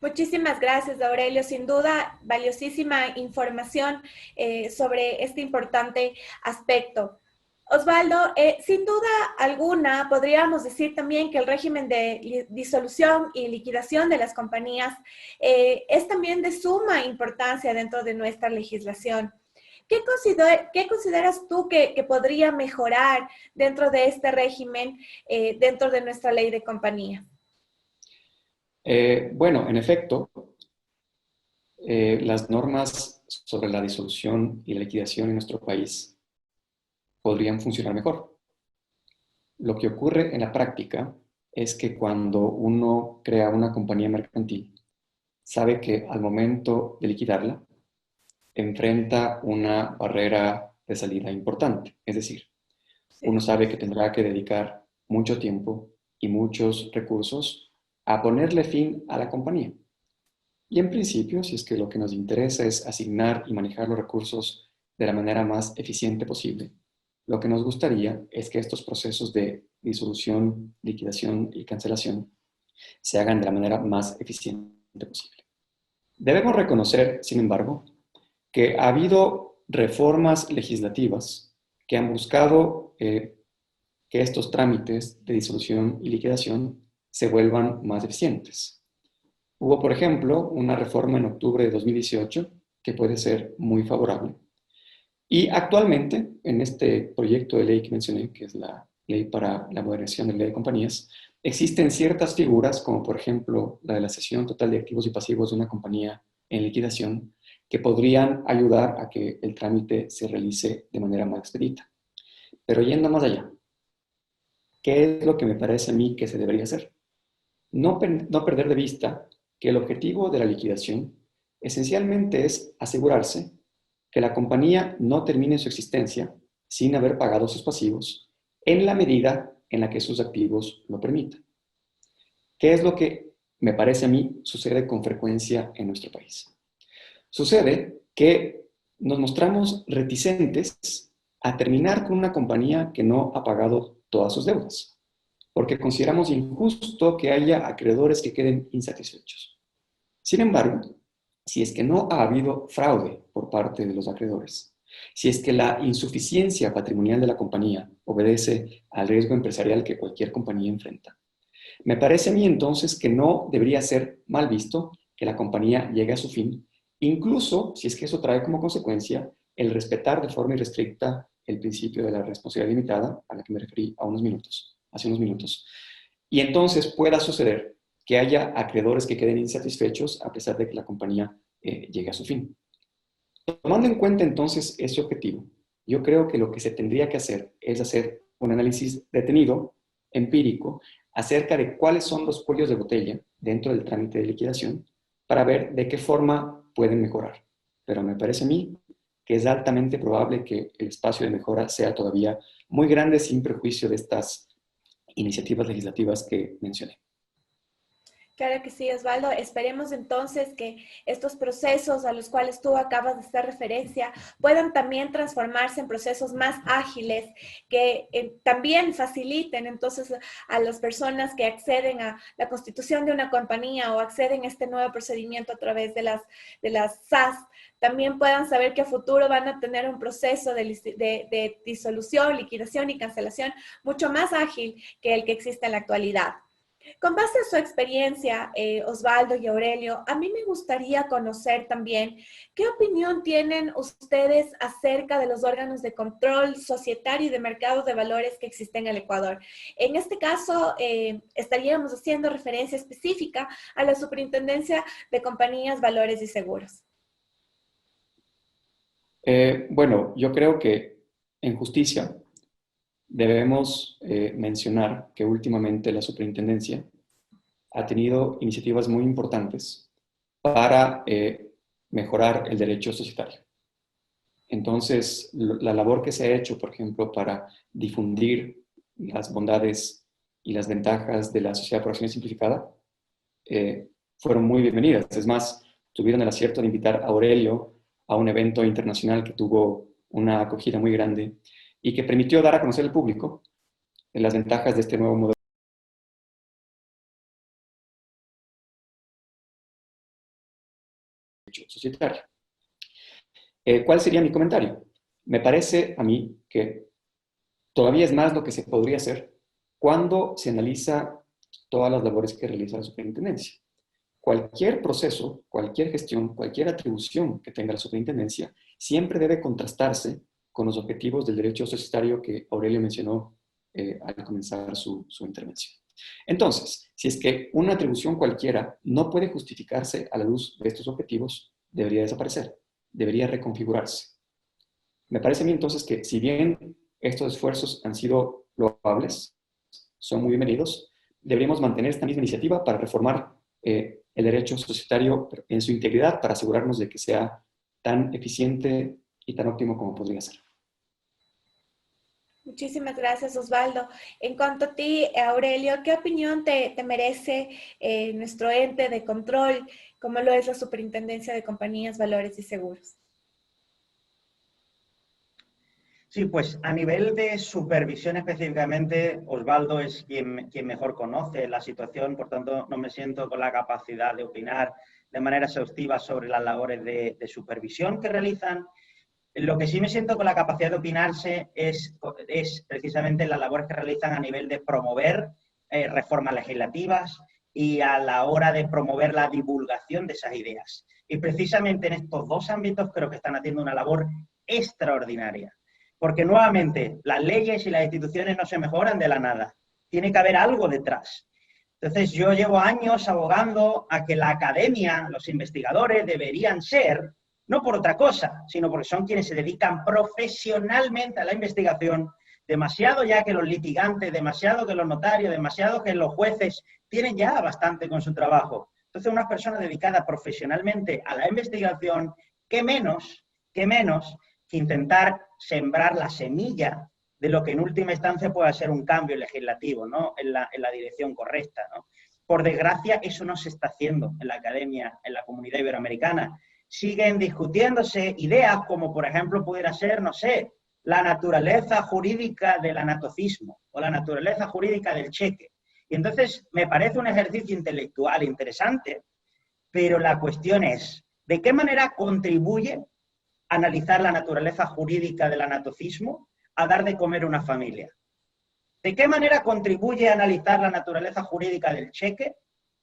Muchísimas gracias, Aurelio. Sin duda, valiosísima información sobre este importante aspecto. Osvaldo, sin duda alguna, podríamos decir también que el régimen de disolución y liquidación de las compañías es también de suma importancia dentro de nuestra legislación. ¿Qué consideras tú que podría mejorar dentro de este régimen, dentro de nuestra ley de compañías? Bueno, en efecto, las normas sobre la disolución y la liquidación en nuestro país podrían funcionar mejor. Lo que ocurre en la práctica es que cuando uno crea una compañía mercantil, sabe que al momento de liquidarla, enfrenta una barrera de salida importante. Es decir, uno sabe que tendrá que dedicar mucho tiempo y muchos recursos a ponerle fin a la compañía. Y en principio, si es que lo que nos interesa es asignar y manejar los recursos de la manera más eficiente posible, lo que nos gustaría es que estos procesos de disolución, liquidación y cancelación se hagan de la manera más eficiente posible. Debemos reconocer, sin embargo, que ha habido reformas legislativas que han buscado que estos trámites de disolución y liquidación se vuelvan más eficientes. Hubo, por ejemplo, una reforma en octubre de 2018 que puede ser muy favorable. Y actualmente, en este proyecto de ley que mencioné, que es la Ley para la Modernización de la Ley de Compañías, existen ciertas figuras, como por ejemplo la de la cesión total de activos y pasivos de una compañía en liquidación, que podrían ayudar a que el trámite se realice de manera más expedita. Pero yendo más allá, ¿qué es lo que me parece a mí que se debería hacer? No perder de vista que el objetivo de la liquidación esencialmente es asegurarse que la compañía no termine su existencia sin haber pagado sus pasivos en la medida en la que sus activos lo permitan. ¿Qué es lo que me parece a mí sucede con frecuencia en nuestro país? Sucede que nos mostramos reticentes a terminar con una compañía que no ha pagado todas sus deudas, porque consideramos injusto que haya acreedores que queden insatisfechos. Sin embargo, si es que no ha habido fraude por parte de los acreedores, si es que la insuficiencia patrimonial de la compañía obedece al riesgo empresarial que cualquier compañía enfrenta, me parece a mí entonces que no debería ser mal visto que la compañía llegue a su fin, incluso si es que eso trae como consecuencia el respetar de forma irrestricta el principio de la responsabilidad limitada, a la que me referí hace unos minutos. Y entonces pueda suceder que haya acreedores que queden insatisfechos a pesar de que la compañía llegue a su fin. Tomando en cuenta entonces ese objetivo, yo creo que lo que se tendría que hacer es hacer un análisis detenido, empírico, acerca de cuáles son los cuellos de botella dentro del trámite de liquidación para ver de qué forma pueden mejorar. Pero me parece a mí que es altamente probable que el espacio de mejora sea todavía muy grande sin perjuicio de estas iniciativas legislativas que mencioné. Claro que sí, Osvaldo. Esperemos entonces que estos procesos a los cuales tú acabas de hacer referencia puedan también transformarse en procesos más ágiles, que también faciliten entonces a las personas que acceden a la constitución de una compañía o acceden a este nuevo procedimiento a través de las SAS, también puedan saber que a futuro van a tener un proceso de disolución, liquidación y cancelación mucho más ágil que el que existe en la actualidad. Con base en su experiencia, Osvaldo y Aurelio, a mí me gustaría conocer también qué opinión tienen ustedes acerca de los órganos de control societario y de mercado de valores que existen en el Ecuador. En este caso, estaríamos haciendo referencia específica a la Superintendencia de Compañías, Valores y Seguros. Bueno, yo creo que en justicia debemos mencionar que últimamente la superintendencia ha tenido iniciativas muy importantes para mejorar el derecho societario. Entonces, la labor que se ha hecho, por ejemplo, para difundir las bondades y las ventajas de la sociedad por acción simplificada, fueron muy bienvenidas. Es más, tuvieron el acierto de invitar a Aurelio a un evento internacional que tuvo una acogida muy grande y que permitió dar a conocer al público las ventajas de este nuevo modelo societario. ¿Cuál sería mi comentario? Me parece a mí que todavía es más lo que se podría hacer cuando se analiza todas las labores que realiza la superintendencia. Cualquier proceso, cualquier gestión, cualquier atribución que tenga la superintendencia siempre debe contrastarse con los objetivos del derecho societario que Aurelio mencionó al comenzar su intervención. Entonces, si es que una atribución cualquiera no puede justificarse a la luz de estos objetivos, debería desaparecer, debería reconfigurarse. Me parece a mí entonces que si bien estos esfuerzos han sido loables, son muy bienvenidos, deberíamos mantener esta misma iniciativa para reformar el derecho societario en su integridad para asegurarnos de que sea tan eficiente y tan óptimo como podría ser. Muchísimas gracias, Osvaldo. En cuanto a ti, Aurelio, ¿qué opinión te merece nuestro ente de control, como lo es la Superintendencia de Compañías, Valores y Seguros? Sí, pues a nivel de supervisión específicamente, Osvaldo es quien mejor conoce la situación, por tanto no me siento con la capacidad de opinar de manera exhaustiva sobre las labores de supervisión que realizan. Lo que sí me siento con la capacidad de opinarse es precisamente las labores que realizan a nivel de promover reformas legislativas y a la hora de promover la divulgación de esas ideas. Y precisamente en estos dos ámbitos creo que están haciendo una labor extraordinaria. Porque nuevamente, las leyes y las instituciones no se mejoran de la nada. Tiene que haber algo detrás. Entonces, yo llevo años abogando a que la academia, los investigadores, deberían ser, no por otra cosa, sino porque son quienes se dedican profesionalmente a la investigación, demasiado ya que los litigantes, demasiado que los notarios, demasiado que los jueces tienen ya bastante con su trabajo. Entonces, unas personas dedicadas profesionalmente a la investigación, ¿qué menos que intentar sembrar la semilla de lo que en última instancia pueda ser un cambio legislativo, ¿no? en la dirección correcta, ¿no? Por desgracia, eso no se está haciendo en la academia, en la comunidad iberoamericana. Siguen discutiéndose ideas como, por ejemplo, pudiera ser, no sé, la naturaleza jurídica del anatocismo o la naturaleza jurídica del cheque. Y entonces me parece un ejercicio intelectual interesante, pero la cuestión es, ¿de qué manera contribuye analizar la naturaleza jurídica del anatocismo a dar de comer a una familia? ¿De qué manera contribuye a analizar la naturaleza jurídica del cheque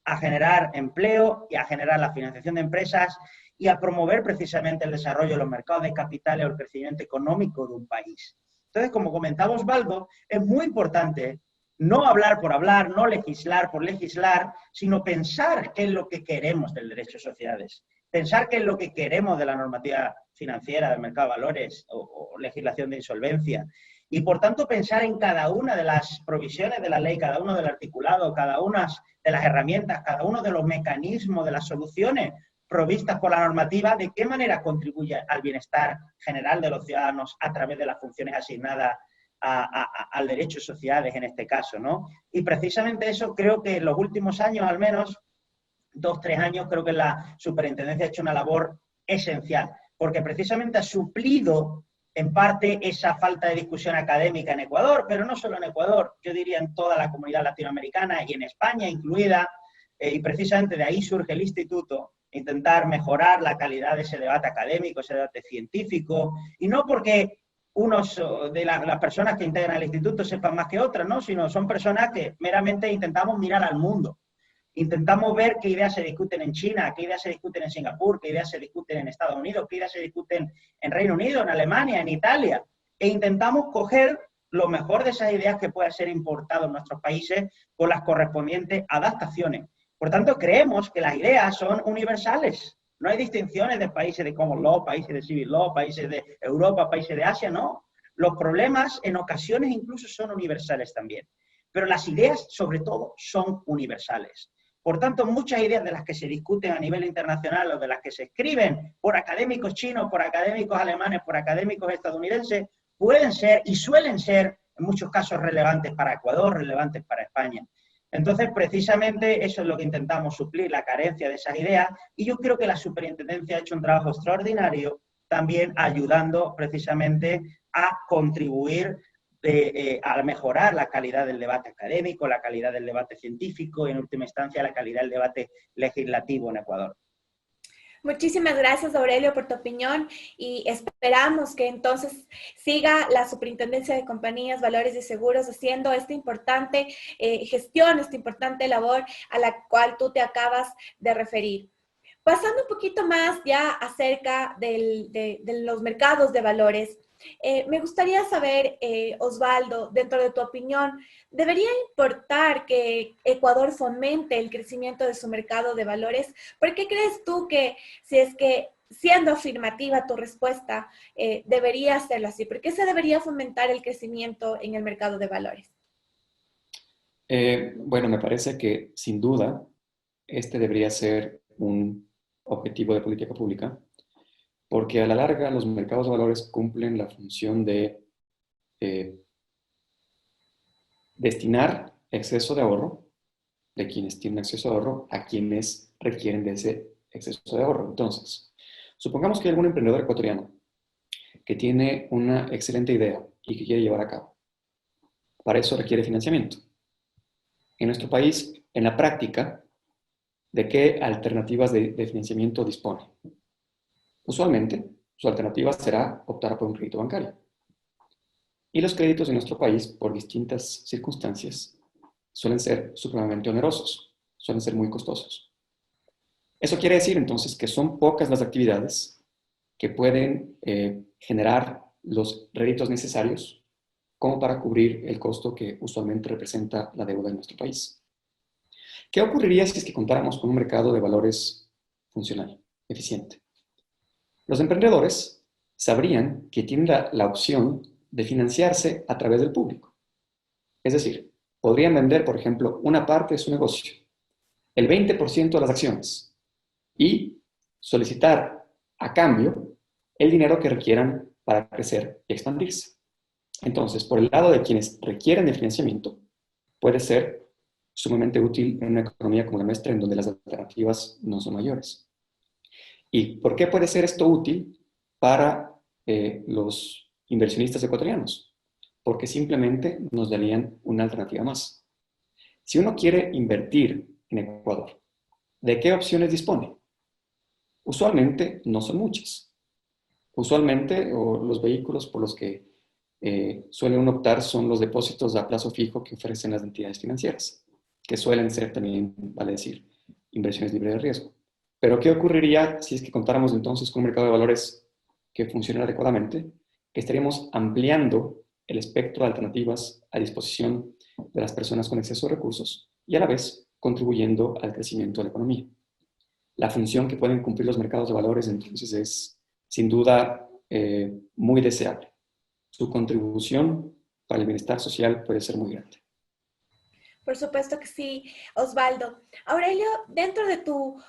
a generar empleo y a generar la financiación de empresas y a promover precisamente el desarrollo de los mercados de capitales o el crecimiento económico de un país? Entonces, como comentaba Osvaldo, es muy importante no hablar por hablar, no legislar por legislar, sino pensar qué es lo que queremos del derecho de sociedades, pensar qué es lo que queremos de la normativa financiera, del mercado de valores o legislación de insolvencia. Y por tanto pensar en cada una de las provisiones de la ley, cada uno del articulado, cada una de las herramientas, cada uno de los mecanismos, de las soluciones provistas por la normativa, de qué manera contribuye al bienestar general de los ciudadanos a través de las funciones asignadas al derecho de sociedades en este caso, ¿no? Y precisamente eso creo que en los últimos años al menos 2-3 años, creo que la superintendencia ha hecho una labor esencial, porque precisamente ha suplido en parte esa falta de discusión académica en Ecuador, pero no solo en Ecuador, yo diría en toda la comunidad latinoamericana y en España incluida, y precisamente de ahí surge el instituto, intentar mejorar la calidad de ese debate académico, ese debate científico, y no porque unos de las personas que integran el instituto sepan más que otras, ¿no? Sino son personas que meramente intentamos mirar al mundo. Intentamos ver qué ideas se discuten en China, qué ideas se discuten en Singapur, qué ideas se discuten en Estados Unidos, qué ideas se discuten en Reino Unido, en Alemania, en Italia. E intentamos coger lo mejor de esas ideas que pueda ser importado en nuestros países con las correspondientes adaptaciones. Por tanto, creemos que las ideas son universales. No hay distinciones de países de common law, países de civil law, países de Europa, países de Asia, no. Los problemas en ocasiones incluso son universales también. Pero las ideas, sobre todo, son universales. Por tanto, muchas ideas de las que se discuten a nivel internacional o de las que se escriben por académicos chinos, por académicos alemanes, por académicos estadounidenses, pueden ser y suelen ser en muchos casos relevantes para Ecuador, relevantes para España. Entonces, precisamente eso es lo que intentamos suplir, la carencia de esas ideas, y yo creo que la superintendencia ha hecho un trabajo extraordinario también ayudando precisamente a contribuir a mejorar la calidad del debate académico, la calidad del debate científico y, en última instancia, la calidad del debate legislativo en Ecuador. Muchísimas gracias, Aurelio, por tu opinión y esperamos que entonces siga la Superintendencia de Compañías, Valores y Seguros haciendo esta importante gestión, esta importante labor a la cual tú te acabas de referir. Pasando un poquito más ya acerca de los mercados de valores, me gustaría saber, Osvaldo, dentro de tu opinión, ¿debería importar que Ecuador fomente el crecimiento de su mercado de valores? ¿Por qué crees tú que, si es que siendo afirmativa tu respuesta, debería hacerlo así? ¿Por qué se debería fomentar el crecimiento en el mercado de valores? Bueno, me parece que sin duda este debería ser un objetivo de política pública, porque a la larga los mercados de valores cumplen la función de destinar exceso de ahorro de quienes tienen acceso a ahorro a quienes requieren de ese exceso de ahorro. Entonces, supongamos que hay algún emprendedor ecuatoriano que tiene una excelente idea y que quiere llevar a cabo. Para eso requiere financiamiento. En nuestro país, en la práctica, ¿de qué alternativas de financiamiento dispone? Usualmente, su alternativa será optar por un crédito bancario. Y los créditos en nuestro país, por distintas circunstancias, suelen ser supremamente onerosos, suelen ser muy costosos. Eso quiere decir entonces que son pocas las actividades que pueden generar los réditos necesarios como para cubrir el costo que usualmente representa la deuda en nuestro país. ¿Qué ocurriría si es que contáramos con un mercado de valores funcional, eficiente? Los emprendedores sabrían que tienen la opción de financiarse a través del público. Es decir, podrían vender, por ejemplo, una parte de su negocio, el 20% de las acciones, y solicitar a cambio el dinero que requieran para crecer y expandirse. Entonces, por el lado de quienes requieren de financiamiento, puede ser sumamente útil en una economía como la nuestra, en donde las alternativas no son mayores. ¿Y por qué puede ser esto útil para los inversionistas ecuatorianos? Porque simplemente nos darían una alternativa más. Si uno quiere invertir en Ecuador, ¿de qué opciones dispone? Usualmente no son muchas. Usualmente los vehículos por los que suelen optar son los depósitos a plazo fijo que ofrecen las entidades financieras, que suelen ser también, vale decir, inversiones libres de riesgo. Pero ¿qué ocurriría si es que contáramos entonces con un mercado de valores que funcione adecuadamente? Que estaríamos ampliando el espectro de alternativas a disposición de las personas con exceso de recursos y a la vez contribuyendo al crecimiento de la economía. La función que pueden cumplir los mercados de valores entonces es sin duda muy deseable. Su contribución para el bienestar social puede ser muy grande. Por supuesto que sí, Osvaldo. Aurelio, dentro de tu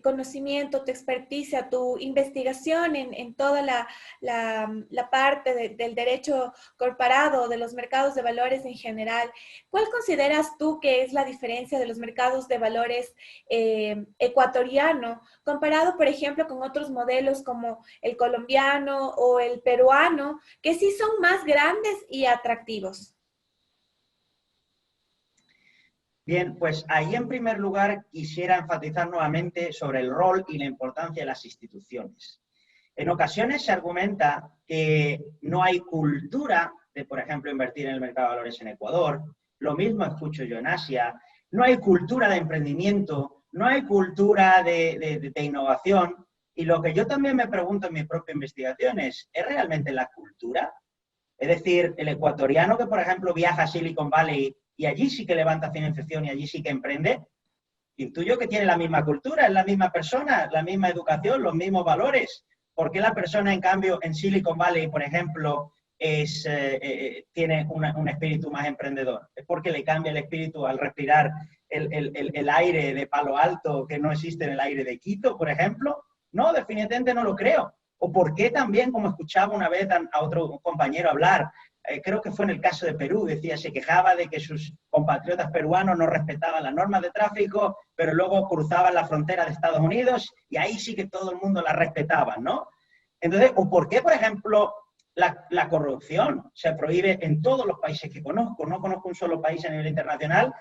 conocimiento, tu experticia, tu investigación en toda la parte del derecho comparado, de los mercados de valores en general, ¿cuál consideras tú que es la diferencia de los mercados de valores ecuatoriano comparado, por ejemplo, con otros modelos como el colombiano o el peruano, que sí son más grandes y atractivos? Bien, pues ahí en primer lugar quisiera enfatizar nuevamente sobre el rol y la importancia de las instituciones. En ocasiones se argumenta que no hay cultura de, por ejemplo, invertir en el mercado de valores en Ecuador. Lo mismo escucho yo en Asia. No hay cultura de emprendimiento, no hay cultura de innovación. Y lo que yo también me pregunto en mi propia investigación ¿es realmente la cultura? Es decir, el ecuatoriano que, por ejemplo, viaja a Silicon Valley y allí sí que levanta financiación y allí sí que emprende, intuyo que tiene la misma cultura, es la misma persona, la misma educación, los mismos valores. ¿Por qué la persona, en cambio, en Silicon Valley, por ejemplo, tiene un espíritu más emprendedor? ¿Es porque le cambia el espíritu al respirar el aire de Palo Alto que no existe en el aire de Quito, por ejemplo? No, definitivamente no lo creo. ¿O por qué también, como escuchaba una vez a otro compañero hablar, creo que fue en el caso de Perú, decía, se quejaba de que sus compatriotas peruanos no respetaban las normas de tráfico, pero luego cruzaban la frontera de Estados Unidos y ahí sí que todo el mundo la respetaba, ¿no? Entonces, ¿o por qué, por ejemplo, la corrupción se prohíbe en todos los países que conozco? No conozco un solo país a nivel internacional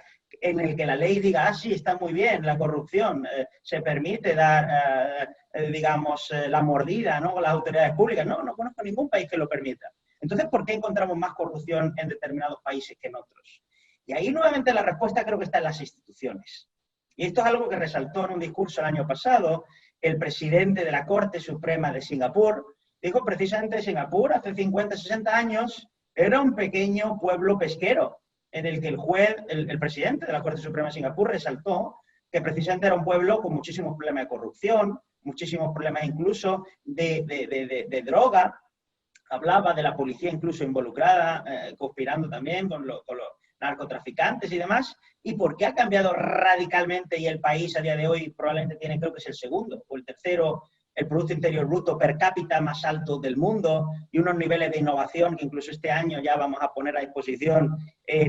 en el que la ley diga, ah, sí, está muy bien, la corrupción, se permite dar, digamos, la mordida, ¿no?, con las autoridades públicas. No, no conozco ningún país que lo permita. Entonces, ¿por qué encontramos más corrupción en determinados países que en otros? Y ahí nuevamente la respuesta creo que está en las instituciones. Y esto es algo que resaltó en un discurso el año pasado el presidente de la Corte Suprema de Singapur. Dijo precisamente Singapur hace 50, 60 años era un pequeño pueblo pesquero en el que el juez, el presidente de la Corte Suprema de Singapur resaltó que precisamente era un pueblo con muchísimos problemas de corrupción, muchísimos problemas incluso de droga. Hablaba de la policía incluso involucrada, conspirando también con los narcotraficantes y demás. ¿Y por qué ha cambiado radicalmente y el país a día de hoy probablemente tiene, creo que es el segundo o el tercero, el Producto Interior Bruto per cápita más alto del mundo y unos niveles de innovación que incluso este año ya vamos a poner a disposición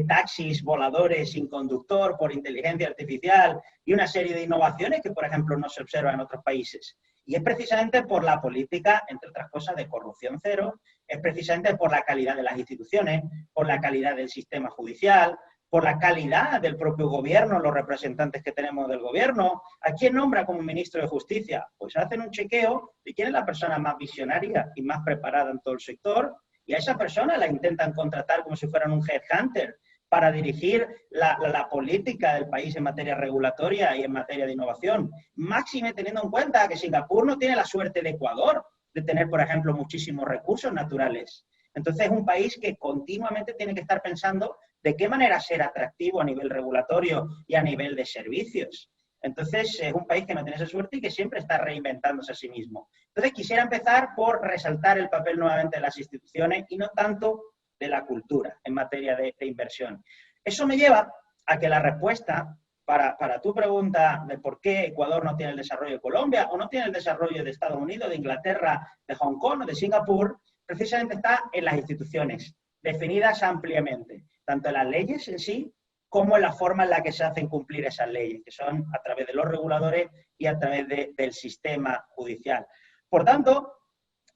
taxis voladores sin conductor por inteligencia artificial y una serie de innovaciones que, por ejemplo, no se observan en otros países? Y es precisamente por la política, entre otras cosas, de corrupción cero, es precisamente por la calidad de las instituciones, por la calidad del sistema judicial, por la calidad del propio gobierno, los representantes que tenemos del gobierno. ¿A quién nombra como ministro de Justicia? Pues hacen un chequeo de quién es la persona más visionaria y más preparada en todo el sector, y a esa persona la intentan contratar como si fueran un headhunter para dirigir la política del país en materia regulatoria y en materia de innovación. Máxime teniendo en cuenta que Singapur no tiene la suerte de Ecuador, de tener, por ejemplo, muchísimos recursos naturales. Entonces es un país que continuamente tiene que estar pensando de qué manera ser atractivo a nivel regulatorio y a nivel de servicios. Entonces es un país que no tiene esa suerte y que siempre está reinventándose a sí mismo. Entonces quisiera empezar por resaltar el papel nuevamente de las instituciones y no tanto de la cultura en materia de inversión. Eso me lleva a que la respuesta para tu pregunta de por qué Ecuador no tiene el desarrollo de Colombia o no tiene el desarrollo de Estados Unidos, de Inglaterra, de Hong Kong o de Singapur, precisamente está en las instituciones, definidas ampliamente, tanto en las leyes en sí como en la forma en la que se hacen cumplir esas leyes, que son a través de los reguladores y a través del sistema judicial. Por tanto,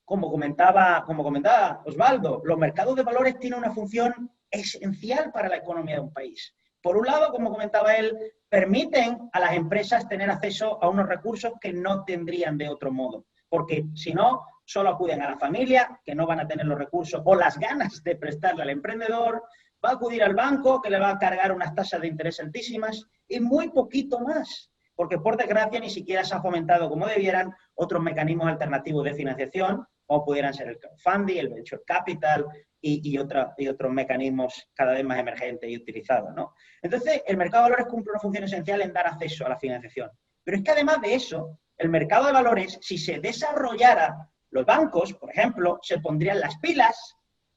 como comentaba Osvaldo, los mercados de valores tienen una función esencial para la economía de un país. Por un lado, como comentaba él, permiten a las empresas tener acceso a unos recursos que no tendrían de otro modo, porque si no, solo acuden a la familia, que no van a tener los recursos o las ganas de prestarle al emprendedor, va a acudir al banco, que le va a cargar unas tasas de interés altísimas y muy poquito más, porque por desgracia ni siquiera se han fomentado como debieran otros mecanismos alternativos de financiación, como pudieran ser el crowdfunding, el venture capital y otros mecanismos cada vez más emergentes y utilizados, ¿no? Entonces, el mercado de valores cumple una función esencial en dar acceso a la financiación. Pero es que además de eso, el mercado de valores, si se desarrollara, los bancos, por ejemplo, se pondrían las pilas,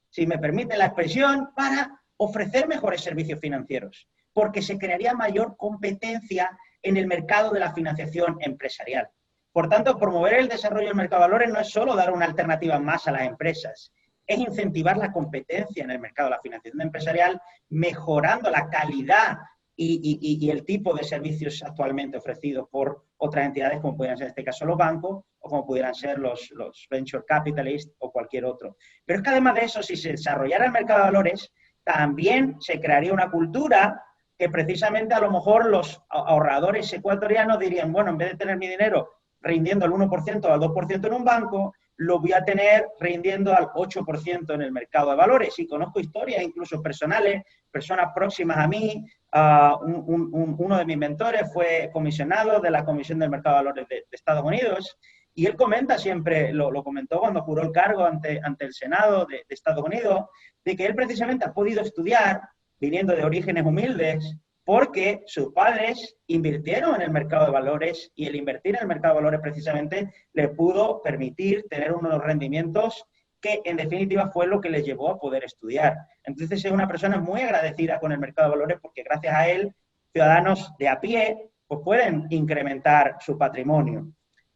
si me permite la expresión, para ofrecer mejores servicios financieros. porque se crearía mayor competencia en el mercado de la financiación empresarial. Por tanto, promover el desarrollo del mercado de valores no es solo dar una alternativa más a las empresas, es incentivar la competencia en el mercado de la financiación empresarial, mejorando la calidad y el tipo de servicios actualmente ofrecidos por otras entidades, como pudieran ser en este caso los bancos, o como pudieran ser los venture capitalists o cualquier otro. Pero es que además de eso, si se desarrollara el mercado de valores, también se crearía una cultura que precisamente a lo mejor los ahorradores ecuatorianos dirían, bueno, en vez de tener mi dinero rindiendo al 1% o al 2% en un banco, lo voy a tener rindiendo al 8% en el mercado de valores. Y conozco historias incluso personales, personas próximas a mí. Uno de mis mentores fue comisionado de la Comisión del Mercado de Valores de Estados Unidos, y él comenta siempre, lo comentó cuando juró el cargo ante el Senado de Estados Unidos, de que él precisamente ha podido estudiar, viniendo de orígenes humildes, porque sus padres invirtieron en el mercado de valores, y el invertir en el mercado de valores precisamente le pudo permitir tener unos rendimientos que en definitiva fue lo que les llevó a poder estudiar. Entonces es una persona muy agradecida con el mercado de valores, porque gracias a él, ciudadanos de a pie pues pueden incrementar su patrimonio.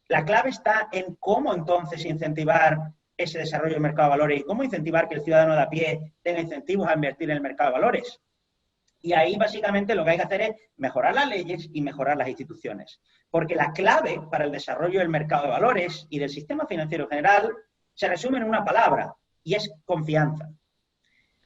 La clave está en cómo entonces incentivar ese desarrollo del mercado de valores y cómo incentivar que el ciudadano de a pie tenga incentivos a invertir en el mercado de valores. Y ahí básicamente lo que hay que hacer es mejorar las leyes y mejorar las instituciones. Porque la clave para el desarrollo del mercado de valores y del sistema financiero general se resume en una palabra, y es confianza.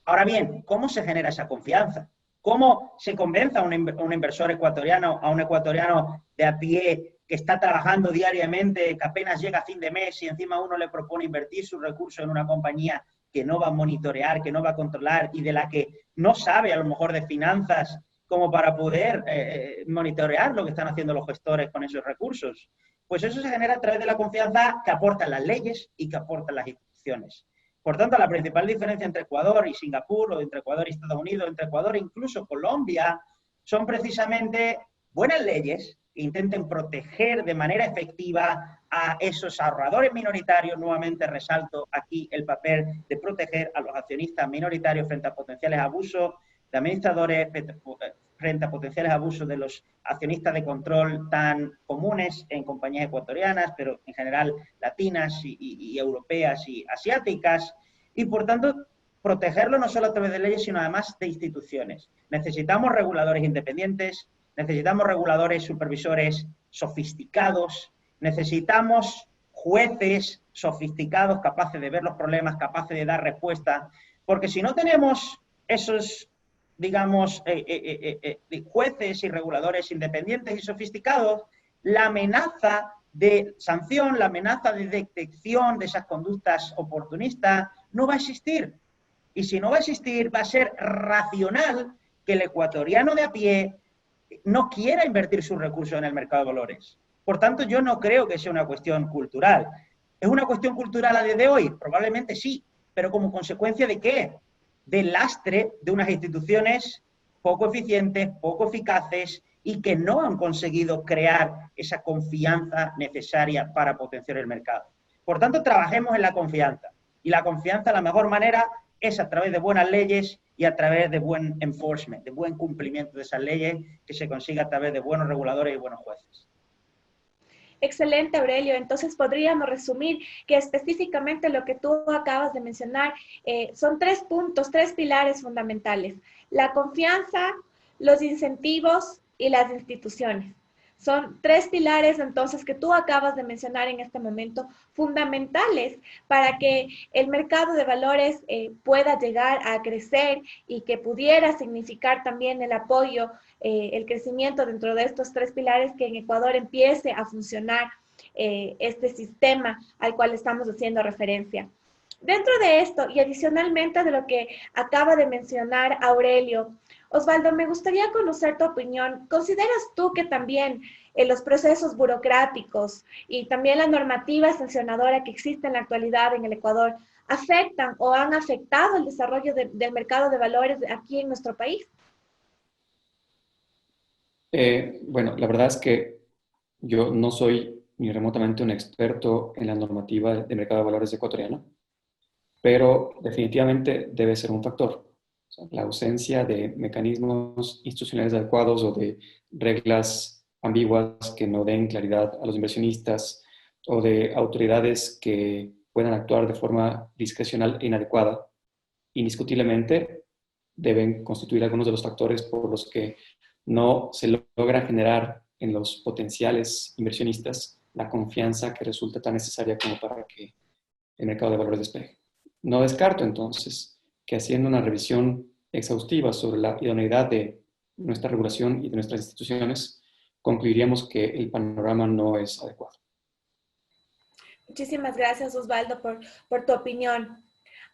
Ahora bien, ¿cómo se genera esa confianza? ¿Cómo se convence a un inversor ecuatoriano, a un ecuatoriano de a pie que está trabajando diariamente, que apenas llega a fin de mes y encima uno le propone invertir sus recursos en una compañía que no va a monitorear, que no va a controlar y de la que no sabe a lo mejor de finanzas como para poder monitorear lo que están haciendo los gestores con esos recursos? Pues eso se genera a través de la confianza que aportan las leyes y que aportan las instituciones. Por tanto, la principal diferencia entre Ecuador y Singapur, o entre Ecuador y Estados Unidos, entre Ecuador e incluso Colombia, son precisamente buenas leyes que intenten proteger de manera efectiva a esos ahorradores minoritarios. Nuevamente resalto aquí el papel de proteger a los accionistas minoritarios frente a potenciales abusos de administradores, frente a potenciales abusos de los accionistas de control tan comunes en compañías ecuatorianas, pero en general latinas y europeas y asiáticas, y por tanto protegerlo no solo a través de leyes, sino además de instituciones. Necesitamos reguladores independientes, necesitamos reguladores supervisores sofisticados, necesitamos jueces sofisticados capaces de ver los problemas, capaces de dar respuesta, porque si no tenemos esos, digamos, jueces y reguladores independientes y sofisticados, la amenaza de sanción, la amenaza de detección de esas conductas oportunistas no va a existir. Y si no va a existir, va a ser racional que el ecuatoriano de a pie no quiera invertir sus recursos en el mercado de valores. Por tanto, yo no creo que sea una cuestión cultural. ¿Es una cuestión cultural a día de hoy? Probablemente sí, pero ¿como consecuencia de qué? Del lastre de unas instituciones poco eficientes, poco eficaces y que no han conseguido crear esa confianza necesaria para potenciar el mercado. Por tanto, trabajemos en la confianza. Y la confianza, la mejor manera es a través de buenas leyes y a través de buen enforcement, de buen cumplimiento de esas leyes, que se consiga a través de buenos reguladores y buenos jueces. Excelente, Aurelio. Entonces podríamos resumir que específicamente lo que tú acabas de mencionar son 3 puntos, 3 pilares fundamentales: la confianza, los incentivos y las instituciones. Son 3 pilares entonces que tú acabas de mencionar en este momento, fundamentales para que el mercado de valores pueda llegar a crecer y que pudiera significar también el apoyo, el crecimiento dentro de estos 3 pilares, que en Ecuador empiece a funcionar este sistema al cual estamos haciendo referencia. Dentro de esto y adicionalmente de lo que acaba de mencionar Aurelio, Osvaldo, me gustaría conocer tu opinión. ¿Consideras tú que también los procesos burocráticos y también la normativa sancionadora que existe en la actualidad en el Ecuador afectan o han afectado el desarrollo del mercado de valores aquí en nuestro país? Bueno, la verdad es que yo no soy ni remotamente un experto en la normativa de mercado de valores ecuatoriano, pero definitivamente debe ser un factor. O sea, la ausencia de mecanismos institucionales adecuados o de reglas ambiguas que no den claridad a los inversionistas o de autoridades que puedan actuar de forma discrecional e inadecuada, indiscutiblemente deben constituir algunos de los factores por los que no se logra generar en los potenciales inversionistas la confianza que resulta tan necesaria como para que el mercado de valores despegue. No descarto entonces que haciendo una revisión exhaustiva sobre la idoneidad de nuestra regulación y de nuestras instituciones, concluiríamos que el panorama no es adecuado. Muchísimas gracias, Osvaldo, por tu opinión.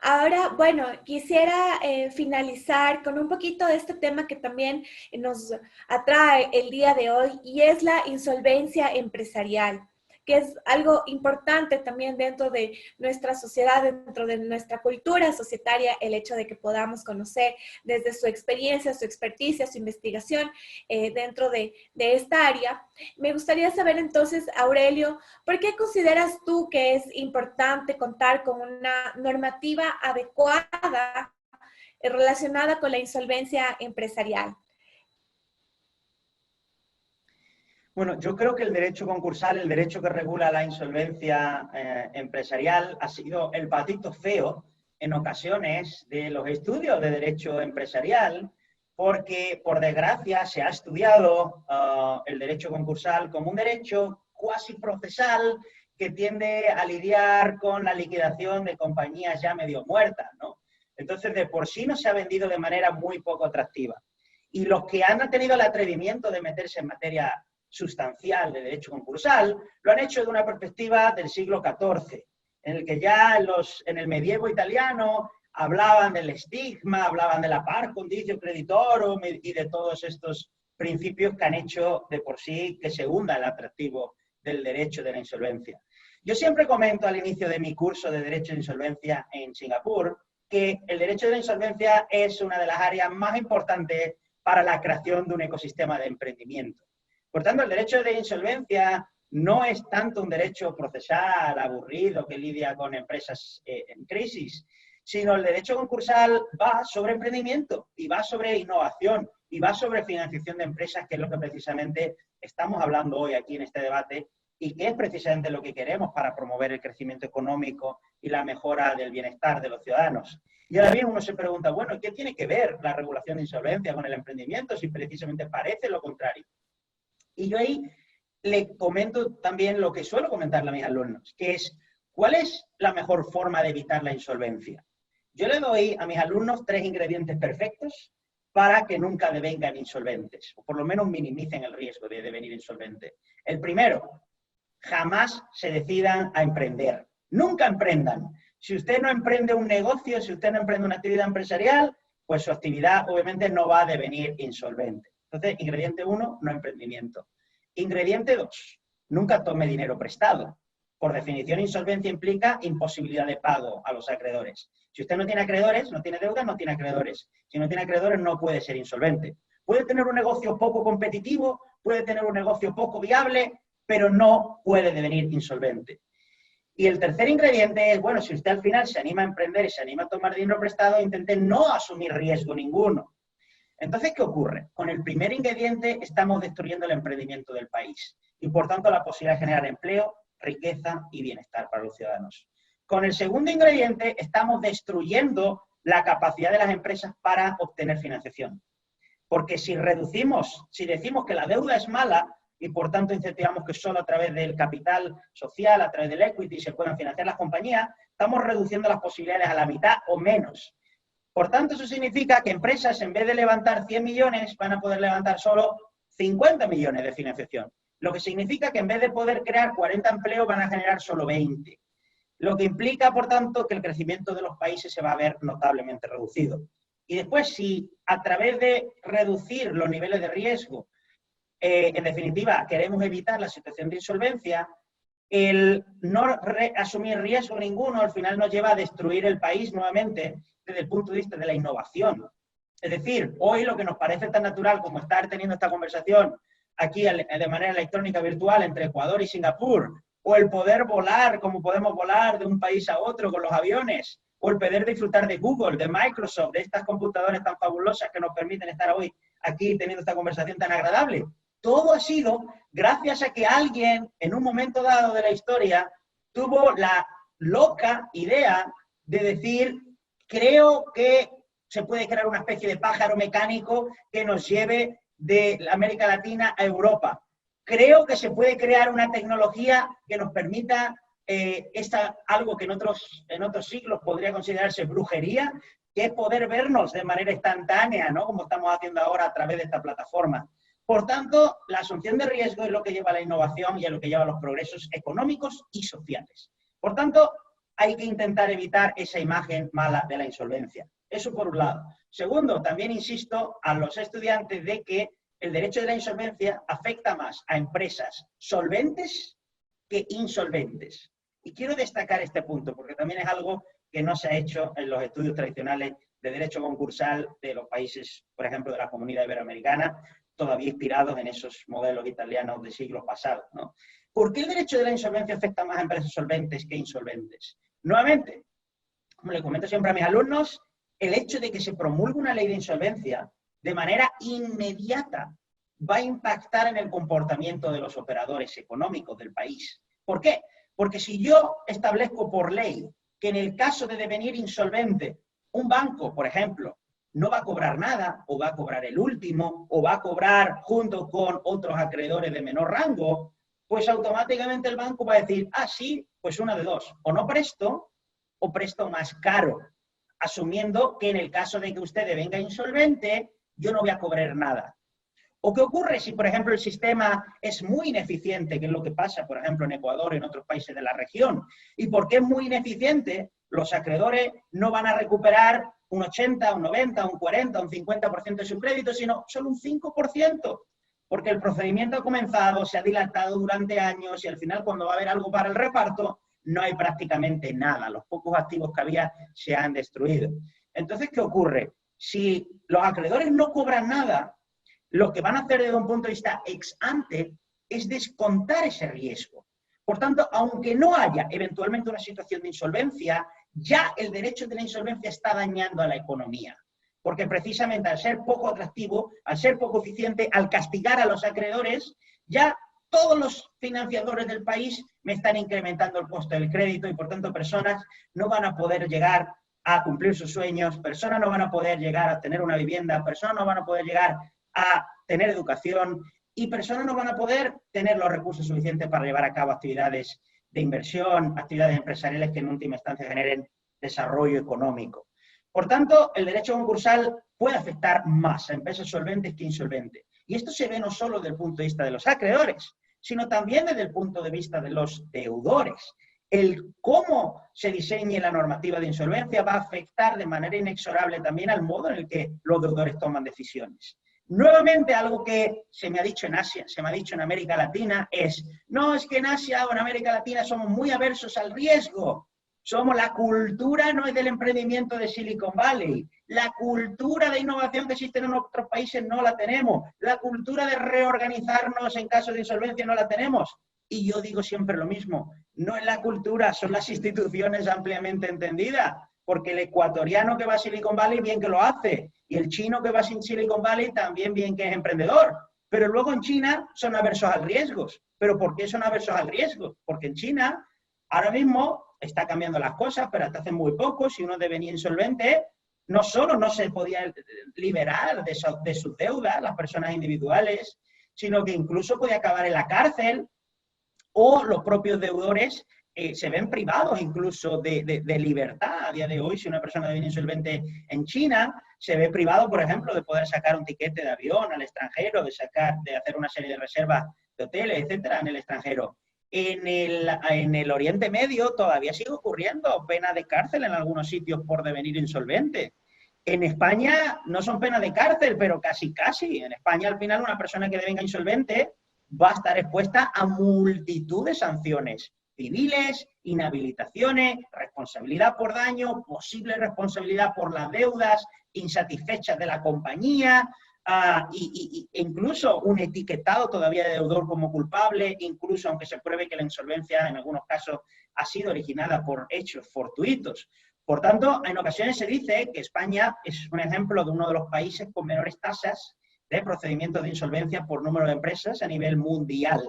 Ahora, bueno, quisiera finalizar con un poquito de este tema que también nos atrae el día de hoy, y es la insolvencia empresarial, que es algo importante también dentro de nuestra sociedad, dentro de nuestra cultura societaria, el hecho de que podamos conocer desde su experiencia, su experticia, su investigación dentro de esta área. Me gustaría saber entonces, Aurelio, ¿por qué consideras tú que es importante contar con una normativa adecuada relacionada con la insolvencia empresarial? Bueno, yo creo que el derecho concursal, el derecho que regula la insolvencia empresarial, ha sido el patito feo en ocasiones de los estudios de derecho empresarial, porque por desgracia se ha estudiado el derecho concursal como un derecho cuasi procesal que tiende a lidiar con la liquidación de compañías ya medio muertas, ¿no? Entonces, de por sí no se ha vendido de manera muy poco atractiva. Y los que han tenido el atrevimiento de meterse en materia sustancial de derecho concursal, lo han hecho de una perspectiva del siglo XIV, en el que ya en el medievo italiano hablaban del estigma, hablaban de la par condicio creditorum y de todos estos principios que han hecho de por sí que se hunda el atractivo del derecho de la insolvencia. Yo siempre comento al inicio de mi curso de Derecho de Insolvencia en Singapur que el derecho de la insolvencia es una de las áreas más importantes para la creación de un ecosistema de emprendimiento. Por tanto, el derecho de insolvencia no es tanto un derecho procesal, aburrido, que lidia con empresas en crisis, sino el derecho concursal va sobre emprendimiento y va sobre innovación y va sobre financiación de empresas, que es lo que precisamente estamos hablando hoy aquí en este debate y que es precisamente lo que queremos para promover el crecimiento económico y la mejora del bienestar de los ciudadanos. Y ahora bien uno se pregunta, bueno, ¿qué tiene que ver la regulación de insolvencia con el emprendimiento si precisamente parece lo contrario? Y yo ahí le comento también lo que suelo comentarle a mis alumnos, que es, ¿cuál es la mejor forma de evitar la insolvencia? Yo le doy a mis alumnos 3 ingredientes perfectos para que nunca devengan insolventes, o por lo menos minimicen el riesgo de devenir insolventes. El primero, jamás se decidan a emprender. Nunca emprendan. Si usted no emprende un negocio, si usted no emprende una actividad empresarial, pues su actividad obviamente no va a devenir insolvente. Entonces, ingrediente 1, no emprendimiento. Ingrediente 2, nunca tome dinero prestado. Por definición, insolvencia implica imposibilidad de pago a los acreedores. Si usted no tiene acreedores, no tiene deudas, no tiene acreedores. Si no tiene acreedores, no puede ser insolvente. Puede tener un negocio poco competitivo, puede tener un negocio poco viable, pero no puede devenir insolvente. Y el tercer ingrediente es, bueno, si usted al final se anima a emprender y se anima a tomar dinero prestado, intente no asumir riesgo ninguno. Entonces, ¿qué ocurre? Con el primer ingrediente estamos destruyendo el emprendimiento del país y, por tanto, la posibilidad de generar empleo, riqueza y bienestar para los ciudadanos. Con el segundo ingrediente estamos destruyendo la capacidad de las empresas para obtener financiación. Porque si decimos que la deuda es mala y, por tanto, incentivamos que solo a través del capital social, a través del equity, se puedan financiar las compañías, estamos reduciendo las posibilidades a la mitad o menos. Por tanto, eso significa que empresas, en vez de levantar 100 millones, van a poder levantar solo 50 millones de financiación. Lo que significa que en vez de poder crear 40 empleos, van a generar solo 20. Lo que implica, por tanto, que el crecimiento de los países se va a ver notablemente reducido. Y después, si a través de reducir los niveles de riesgo, en definitiva, queremos evitar la situación de insolvencia, el no asumir riesgo ninguno al final nos lleva a destruir el país nuevamente desde el punto de vista de la innovación. Es decir, hoy lo que nos parece tan natural como estar teniendo esta conversación aquí de manera electrónica virtual entre Ecuador y Singapur, o el poder volar como podemos volar de un país a otro con los aviones, o el poder disfrutar de Google, de Microsoft, de estas computadoras tan fabulosas que nos permiten estar hoy aquí teniendo esta conversación tan agradable. Todo ha sido gracias a que alguien en un momento dado de la historia tuvo la loca idea de decir, creo que se puede crear una especie de pájaro mecánico que nos lleve de América Latina a Europa. Creo que se puede crear una tecnología que nos permita algo que en otros siglos podría considerarse brujería, que es poder vernos de manera instantánea, ¿no? Como estamos haciendo ahora a través de esta plataforma. Por tanto, la asunción de riesgo es lo que lleva a la innovación y a lo que lleva a los progresos económicos y sociales. Por tanto, hay que intentar evitar esa imagen mala de la insolvencia. Eso por un lado. Segundo, también insisto a los estudiantes de que el derecho de la insolvencia afecta más a empresas solventes que insolventes. Y quiero destacar este punto, porque también es algo que no se ha hecho en los estudios tradicionales de derecho concursal de los países, por ejemplo, de la Comunidad Iberoamericana, todavía inspirados en esos modelos italianos de siglos pasados, ¿no? ¿Por qué el derecho de la insolvencia afecta más a empresas solventes que insolventes? Nuevamente, como le comento siempre a mis alumnos, el hecho de que se promulgue una ley de insolvencia de manera inmediata va a impactar en el comportamiento de los operadores económicos del país. ¿Por qué? Porque si yo establezco por ley que en el caso de devenir insolvente, un banco, por ejemplo, no va a cobrar nada, o va a cobrar el último, o va a cobrar junto con otros acreedores de menor rango, pues automáticamente el banco va a decir, ah, sí, pues una de dos, o no presto, o presto más caro, asumiendo que en el caso de que usted devenga insolvente, yo no voy a cobrar nada. ¿O qué ocurre si, por ejemplo, el sistema es muy ineficiente, que es lo que pasa, por ejemplo, en Ecuador y en otros países de la región? ¿Y por qué es muy ineficiente? Los acreedores no van a recuperar un 80, un 90, un 40, un 50% de su crédito, sino solo un 5%, porque el procedimiento ha comenzado, se ha dilatado durante años y al final, cuando va a haber algo para el reparto, no hay prácticamente nada. Los pocos activos que había se han destruido. Entonces, ¿qué ocurre? Si los acreedores no cobran nada, lo que van a hacer desde un punto de vista ex ante es descontar ese riesgo. Por tanto, aunque no haya eventualmente una situación de insolvencia, ya el derecho de la insolvencia está dañando a la economía. Porque precisamente al ser poco atractivo, al ser poco eficiente, al castigar a los acreedores, ya todos los financiadores del país me están incrementando el coste del crédito y por tanto personas no van a poder llegar a cumplir sus sueños, personas no van a poder llegar a tener una vivienda, personas no van a poder llegar a tener educación y personas no van a poder tener los recursos suficientes para llevar a cabo actividades de inversión, actividades empresariales que en última instancia generen desarrollo económico. Por tanto, el derecho concursal puede afectar más a empresas solventes que insolventes. Y esto se ve no solo desde el punto de vista de los acreedores, sino también desde el punto de vista de los deudores. El cómo se diseñe la normativa de insolvencia va a afectar de manera inexorable también al modo en el que los deudores toman decisiones. Nuevamente, algo que se me ha dicho en Asia, se me ha dicho en América Latina, es, no, es que en Asia o en América Latina somos muy aversos al riesgo. La cultura no es del emprendimiento de Silicon Valley. La cultura de innovación que existe en otros países no la tenemos. La cultura de reorganizarnos en caso de insolvencia no la tenemos. Y yo digo siempre lo mismo, no es la cultura, son las instituciones ampliamente entendidas. Porque el ecuatoriano que va a Silicon Valley bien que lo hace. Y el chino que va a Silicon Valley también bien que es emprendedor. Pero luego en China son aversos al riesgo. ¿Pero por qué son aversos al riesgo? Porque en China ahora mismo está cambiando las cosas, pero hasta hace muy poco, si uno devenía insolvente, no solo no se podía liberar de sus deudas, las personas individuales, sino que incluso podía acabar en la cárcel o los propios deudores se ven privados incluso de libertad. A día de hoy, si una persona deviene insolvente en China, se ve privado, por ejemplo, de poder sacar un tiquete de avión al extranjero, de hacer una serie de reservas de hoteles, etcétera, en el extranjero. En el Oriente Medio todavía sigue ocurriendo pena de cárcel en algunos sitios por devenir insolvente. En España no son penas de cárcel, pero casi. En España, al final, una persona que devenga insolvente va a estar expuesta a multitud de sanciones civiles, inhabilitaciones, responsabilidad por daño, posible responsabilidad por las deudas insatisfechas de la compañía, incluso un etiquetado todavía de deudor como culpable, incluso aunque se pruebe que la insolvencia en algunos casos ha sido originada por hechos fortuitos. Por tanto, en ocasiones se dice que España es un ejemplo de uno de los países con menores tasas de procedimientos de insolvencia por número de empresas a nivel mundial,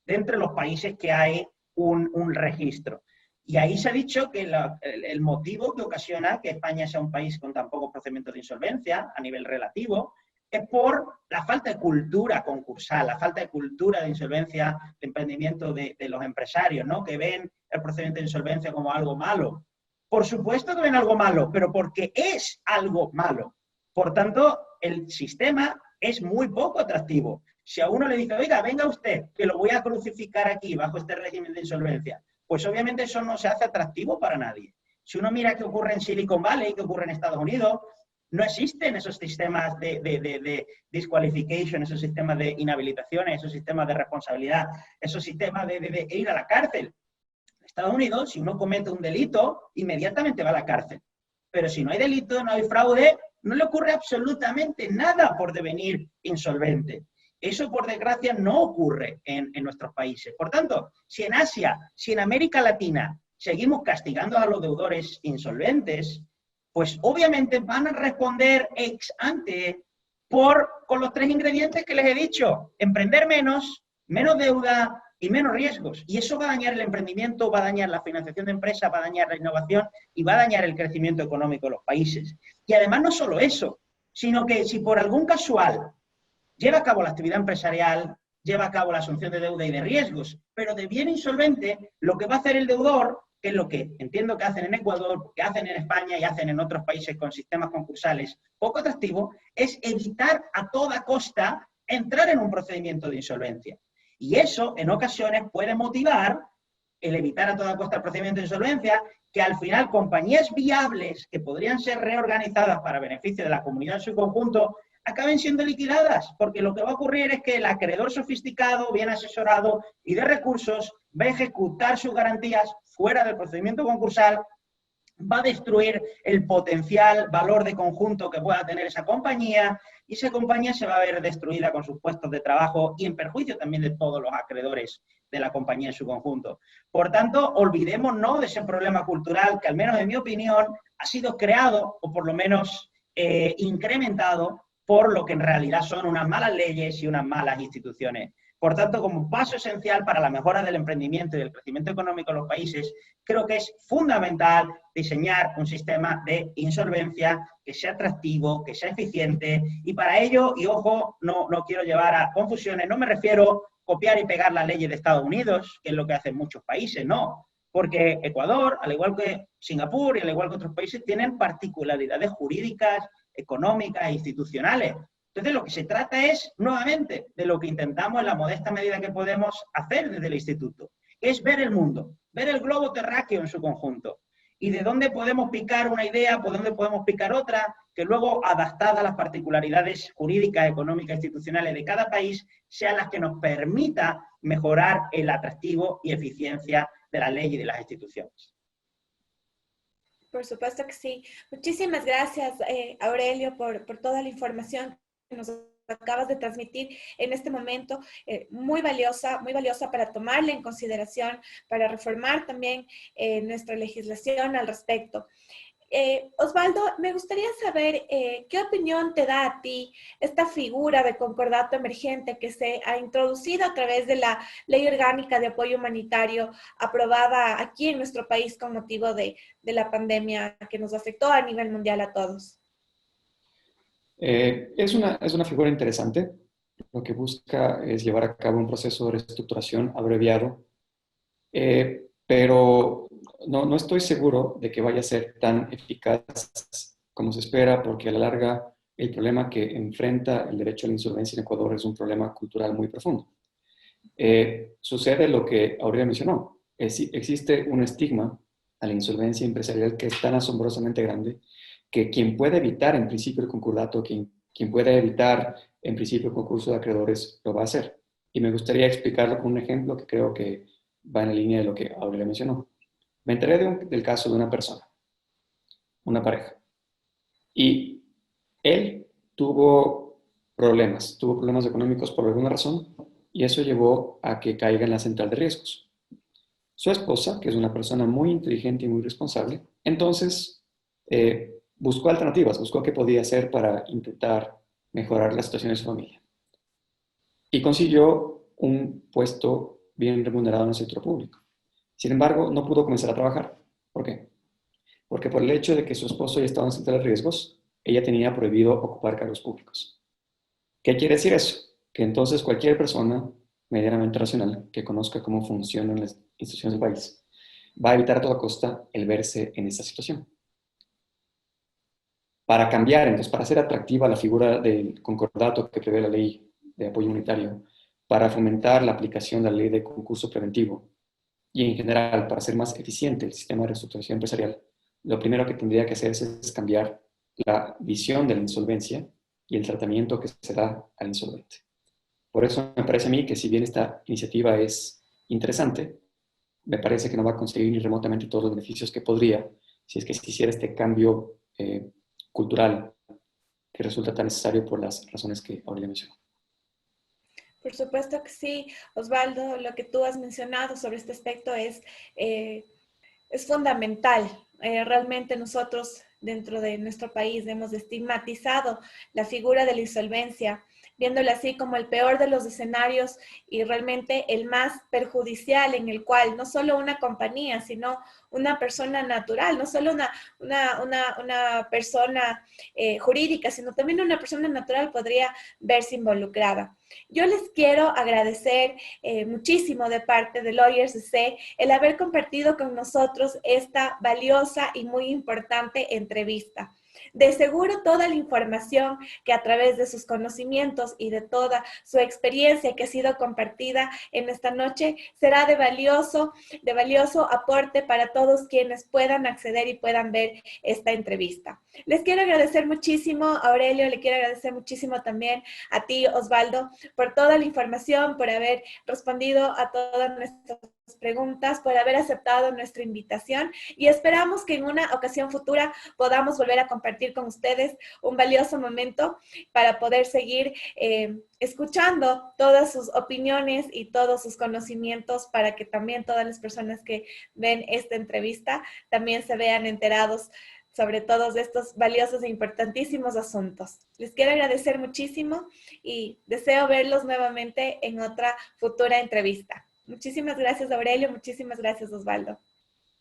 de entre los países que hay un registro. Y ahí se ha dicho que el motivo que ocasiona que España sea un país con tan pocos procedimientos de insolvencia a nivel relativo es por la falta de cultura concursal, la falta de cultura de insolvencia, de emprendimiento de los empresarios, ¿no? Que ven el procedimiento de insolvencia como algo malo. Por supuesto que ven algo malo, pero porque es algo malo. Por tanto, el sistema es muy poco atractivo. Si a uno le dice, oiga, venga usted, que lo voy a crucificar aquí bajo este régimen de insolvencia, pues obviamente eso no se hace atractivo para nadie. Si uno mira qué ocurre en Silicon Valley, qué ocurre en Estados Unidos, no existen esos sistemas de disqualification, esos sistemas de inhabilitación, esos sistemas de responsabilidad, esos sistemas de ir a la cárcel. En Estados Unidos, si uno comete un delito, inmediatamente va a la cárcel. Pero si no hay delito, no hay fraude, no le ocurre absolutamente nada por devenir insolvente. Eso, por desgracia, no ocurre en nuestros países. Por tanto, si en Asia, si en América Latina seguimos castigando a los deudores insolventes, pues obviamente van a responder ex ante con los 3 ingredientes que les he dicho. Emprender menos, menos deuda y menos riesgos. Y eso va a dañar el emprendimiento, va a dañar la financiación de empresas, va a dañar la innovación y va a dañar el crecimiento económico de los países. Y además no solo eso, sino que si por algún casual lleva a cabo la actividad empresarial, lleva a cabo la asunción de deuda y de riesgos, pero deviene insolvente, lo que va a hacer el deudor, que es lo que entiendo que hacen en Ecuador, que hacen en España y hacen en otros países con sistemas concursales poco atractivos, es evitar a toda costa entrar en un procedimiento de insolvencia. Y eso, en ocasiones, puede motivar el evitar a toda costa el procedimiento de insolvencia, que al final compañías viables que podrían ser reorganizadas para beneficio de la comunidad en su conjunto, acaben siendo liquidadas, porque lo que va a ocurrir es que el acreedor sofisticado, bien asesorado y de recursos, va a ejecutar sus garantías fuera del procedimiento concursal, va a destruir el potencial valor de conjunto que pueda tener esa compañía, y esa compañía se va a ver destruida con sus puestos de trabajo y en perjuicio también de todos los acreedores de la compañía en su conjunto. Por tanto, olvidémonos de ese problema cultural que, al menos en mi opinión, ha sido creado o por lo menos incrementado por lo que en realidad son unas malas leyes y unas malas instituciones. Por tanto, como paso esencial para la mejora del emprendimiento y del crecimiento económico en los países, creo que es fundamental diseñar un sistema de insolvencia que sea atractivo, que sea eficiente, y para ello, y ojo, no quiero llevar a confusiones, no me refiero a copiar y pegar las leyes de Estados Unidos, que es lo que hacen muchos países, no, porque Ecuador, al igual que Singapur y al igual que otros países, tienen particularidades jurídicas, económicas e institucionales. Entonces, lo que se trata es, nuevamente, de lo que intentamos en la modesta medida que podemos hacer desde el Instituto, que es ver el mundo, ver el globo terráqueo en su conjunto, y de dónde podemos picar una idea, por dónde podemos picar otra, que luego, adaptada a las particularidades jurídicas, económicas, institucionales de cada país, sean las que nos permita mejorar el atractivo y eficiencia de la ley y de las instituciones. Por supuesto que sí. Muchísimas gracias, Aurelio, por toda la información que nos acabas de transmitir en este momento, muy valiosa para tomarla en consideración, para reformar también nuestra legislación al respecto. Osvaldo, me gustaría saber qué opinión te da a ti esta figura de concordato emergente que se ha introducido a través de la Ley Orgánica de Apoyo Humanitario aprobada aquí en nuestro país con motivo de la pandemia que nos afectó a nivel mundial a todos. Es una figura interesante. Lo que busca es llevar a cabo un proceso de reestructuración abreviado, pero no estoy seguro de que vaya a ser tan eficaz como se espera, porque a la larga el problema que enfrenta el derecho a la insolvencia en Ecuador es un problema cultural muy profundo. Sucede lo que Aurelio mencionó. Existe un estigma a la insolvencia empresarial que es tan asombrosamente grande que quien puede evitar en principio el concordato, quien puede evitar en principio el concurso de acreedores, lo va a hacer. Y me gustaría explicarlo con un ejemplo que creo que va en la línea de lo que Aurelio mencionó. Me enteré del caso de una persona, una pareja, y él tuvo problemas económicos por alguna razón, y eso llevó a que caiga en la central de riesgos. Su esposa, que es una persona muy inteligente y muy responsable, entonces buscó alternativas, buscó qué podía hacer para intentar mejorar la situación de su familia. Y consiguió un puesto bien remunerado en el sector público. Sin embargo, no pudo comenzar a trabajar. ¿Por qué? Porque por el hecho de que su esposo ya estaba en central de riesgos, ella tenía prohibido ocupar cargos públicos. ¿Qué quiere decir eso? Que entonces cualquier persona medianamente racional que conozca cómo funcionan las instituciones del país va a evitar a toda costa el verse en esta situación. Para cambiar, entonces, para hacer atractiva la figura del concordato que prevé la ley de apoyo humanitario, para fomentar la aplicación de la ley de concurso preventivo y en general para hacer más eficiente el sistema de reestructuración empresarial, lo primero que tendría que hacerse es cambiar la visión de la insolvencia y el tratamiento que se da al insolvente. Por eso me parece a mí que si bien esta iniciativa es interesante, me parece que no va a conseguir ni remotamente todos los beneficios que podría si es que se hiciera este cambio cultural que resulta tan necesario por las razones que Aurelia mencionó. Por supuesto que sí, Osvaldo, lo que tú has mencionado sobre este aspecto es fundamental. Realmente nosotros dentro de nuestro país hemos estigmatizado la figura de la insolvencia, viéndola así como el peor de los escenarios y realmente el más perjudicial, en el cual no solo una compañía, sino una persona natural, no solo una persona jurídica, sino también una persona natural podría verse involucrada. Yo les quiero agradecer muchísimo de parte de Lawyers EC el haber compartido con nosotros esta valiosa y muy importante entrevista. De seguro toda la información que a través de sus conocimientos y de toda su experiencia que ha sido compartida en esta noche será de valioso aporte para todos quienes puedan acceder y puedan ver esta entrevista. Les quiero agradecer muchísimo a Aurelio, le quiero agradecer muchísimo también a ti, Osvaldo, por toda la información, por haber respondido a todas nuestras preguntas, por haber aceptado nuestra invitación y esperamos que en una ocasión futura podamos volver a compartir con ustedes un valioso momento para poder seguir escuchando todas sus opiniones y todos sus conocimientos para que también todas las personas que ven esta entrevista también se vean enterados sobre todos estos valiosos e importantísimos asuntos. Les quiero agradecer muchísimo y deseo verlos nuevamente en otra futura entrevista. Muchísimas gracias, Aurelio. Muchísimas gracias, Osvaldo.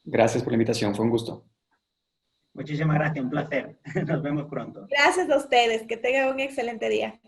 Gracias por la invitación. Fue un gusto. Muchísimas gracias. Un placer. Nos vemos pronto. Gracias a ustedes. Que tengan un excelente día.